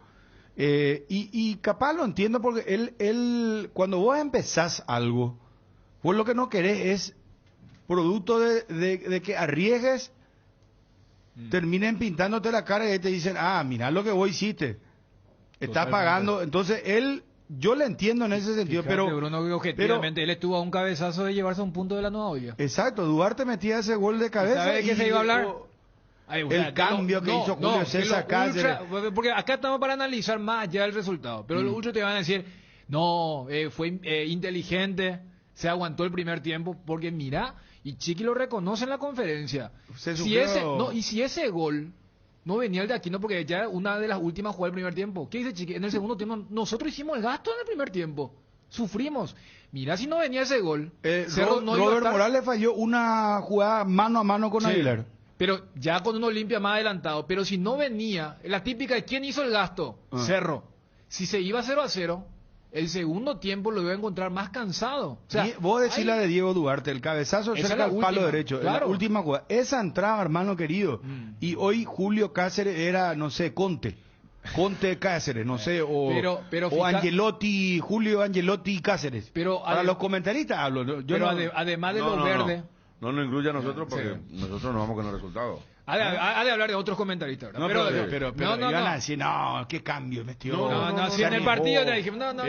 Y capaz lo entiendo porque él cuando vos empezás algo, vos lo que no querés es producto de que arriesgues, terminen pintándote la cara y te dicen, mirá lo que vos hiciste, estás pagando. Entonces yo le entiendo en ese sentido. Fíjate, pero Bruno, objetivamente él estuvo a un cabezazo de llevarse a un punto de la nueva olla. Exacto, Duarte metía ese gol de cabeza. ¿Sabe de qué se iba a hablar? El cambio que hizo Julio César Cáceres. Porque acá estamos para analizar más allá del resultado. Pero los ultras te van a decir, no, fue inteligente, se aguantó el primer tiempo. Porque mira, y Chiqui lo reconoce en la conferencia. Si ese gol no venía el de Aquino, porque ya una de las últimas jugó el primer tiempo. ¿Qué dice Chiqui? En el segundo tiempo, nosotros hicimos el gasto en el primer tiempo. Sufrimos. Mira, si no venía ese gol. Robert Morales falló una jugada mano a mano con Aguilar. Pero ya con uno limpia más adelantado. Pero si no venía, la típica de quién hizo el gasto, Cerro. Si se iba 0-0, el segundo tiempo lo iba a encontrar más cansado. O sea, vos decís la de Diego Duarte, el cabezazo cerca al palo derecho, claro. La última jugada. Esa entrada, hermano querido. Y hoy Julio Cáceres era, no sé, Conte Cáceres, no sé, o Angelotti, Julio Angelotti Cáceres. Pero para los comentaristas hablo. Además de lo verde. No nos incluye a nosotros porque nosotros nos vamos con el resultado. Ha de hablar de otros comentaristas, ¿verdad? No, pero iban a decir, no, qué cambio metió. No, si en el partido te dijimos, no,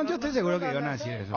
yo estoy seguro que iban a decir eso.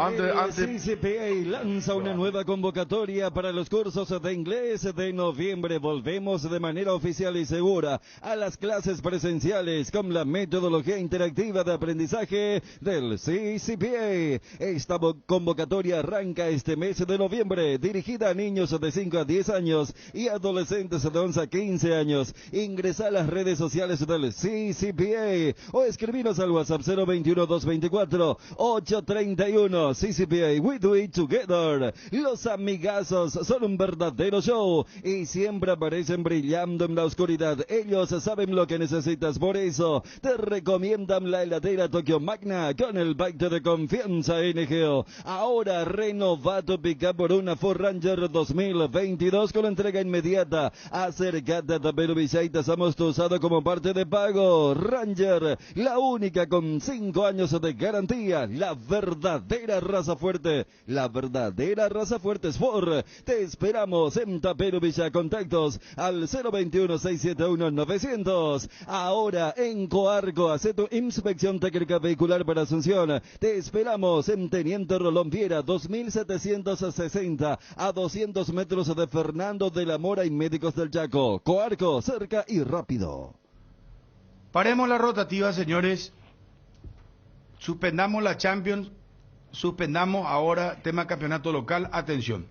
CCPA lanza una nueva convocatoria para los cursos de inglés de noviembre. Volvemos de manera oficial y segura a las clases presenciales con la metodología interactiva de aprendizaje del CCPA. Esta convocatoria arranca este mes de noviembre, dirigida a niños de 5 a 10 años y adolescentes de 11 a 15 años. Ingresa a las redes sociales del CCPA o escribinos al WhatsApp 021-224-831. CCPA, we do it together. Los amigazos son un verdadero show y siempre aparecen brillando en la oscuridad. Ellos saben lo que necesitas, por eso te recomiendan la heladera Tokyo Magna con el bike de confianza NGO. Ahora renova tu pickup por una Ford Ranger 2022 con entrega inmediata. Acércate a Tapero Villa y te hemos usado como parte de pago. Ranger, la única con 5 años de garantía, la verdadera raza fuerte. La verdadera raza fuerte es Ford. Te esperamos en Tapero Villa. Contactos al 021-671-900. Ahora en Coarco, hace tu inspección técnica vehicular para Asunción. Te esperamos en Teniente Rolón Viera, 2760 a 200 metros de Fernando de la Mora y Médicos del Chaco. Coarco, cerca y rápido. Paremos la rotativa, señores. Suspendamos la Champions. Suspendamos ahora tema campeonato local. Atención.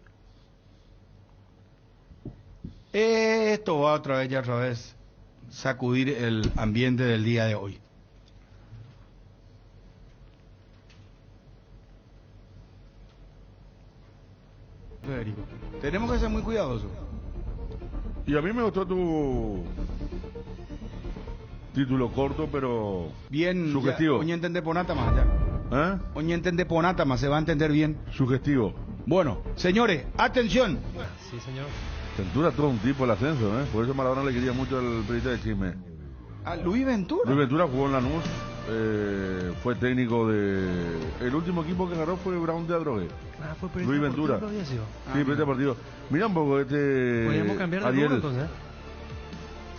Esto va otra vez sacudir el ambiente del día de hoy. Federico, tenemos que ser muy cuidadosos. Y a mí me gustó tu título corto, pero bien sugestivo. Oña entender ponata más ya. Oña entender ponata más, se va a entender bien. Sugestivo. Bueno, señores, atención. Sí, señor. Ventura todo un tipo el ascenso, por eso Maradona le quería mucho al periodista de Chisme. ¿A Luis Ventura? Luis Ventura jugó en Lanús, fue técnico de... El último equipo que ganó fue Brown de Adrogué. Fue Luis Ventura. Sí, periodista partido. Mira un poco podríamos cambiar Ariel. de entonces.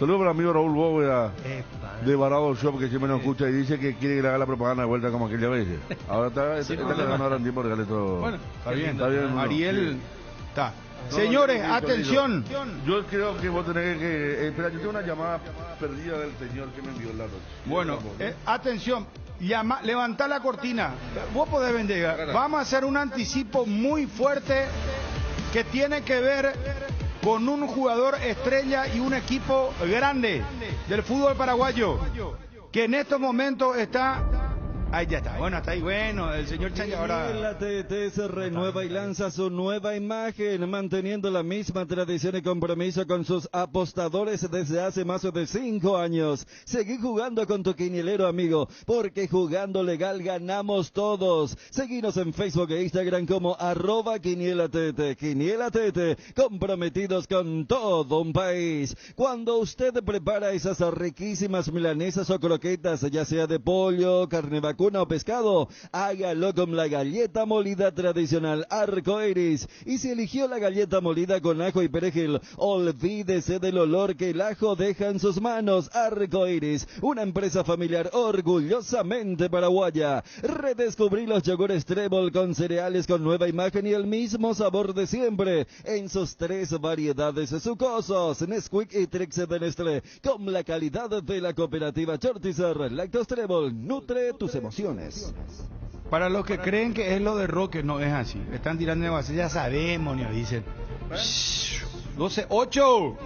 Saludos para el amigo Raúl Bóveda de Barado Shop, que siempre nos escucha y dice que quiere que le haga la propaganda de vuelta como aquella vez. Ahora está ganando ahora en tiempo real esto. Bueno, está bien. Bueno, Ariel está. Señores, atención. Yo creo que vos tenés que... espera, yo tengo una llamada perdida del señor que me envió el dato. Bueno, atención. Levantá la cortina. Vos podés vender. Vamos a hacer un anticipo muy fuerte que tiene que ver con un jugador estrella y un equipo grande del fútbol paraguayo que en estos momentos está... Ahí ya está, bueno, está ahí, bueno, el señor Chaya ahora... La TT se renueva y lanza su nueva imagen, manteniendo la misma tradición y compromiso con sus apostadores desde hace más de 5 años. Seguí jugando con tu quinielero, amigo, porque jugando legal ganamos todos. Seguinos en Facebook e Instagram como @QuinielaTT. QuinielaTT, comprometidos con todo un país. Cuando usted prepara esas riquísimas milanesas o croquetas, ya sea de pollo, carne vacuna o pescado, hágalo con la galleta molida tradicional Arcoiris. Y si eligió la galleta molida con ajo y perejil, olvídese del olor que el ajo deja en sus manos. Arcoiris, una empresa familiar orgullosamente paraguaya. Redescubrí los yogures Trébol con cereales con nueva imagen y el mismo sabor de siempre, en sus 3 variedades sucosos, Nesquik y Trix de Nestlé, con la calidad de la cooperativa Chortizer. Lactos Trébol, nutre tus emociones. Para los que creen que es lo de Roque, no es así. Están tirando de base, ya sabemos, ni dicen. 12-8.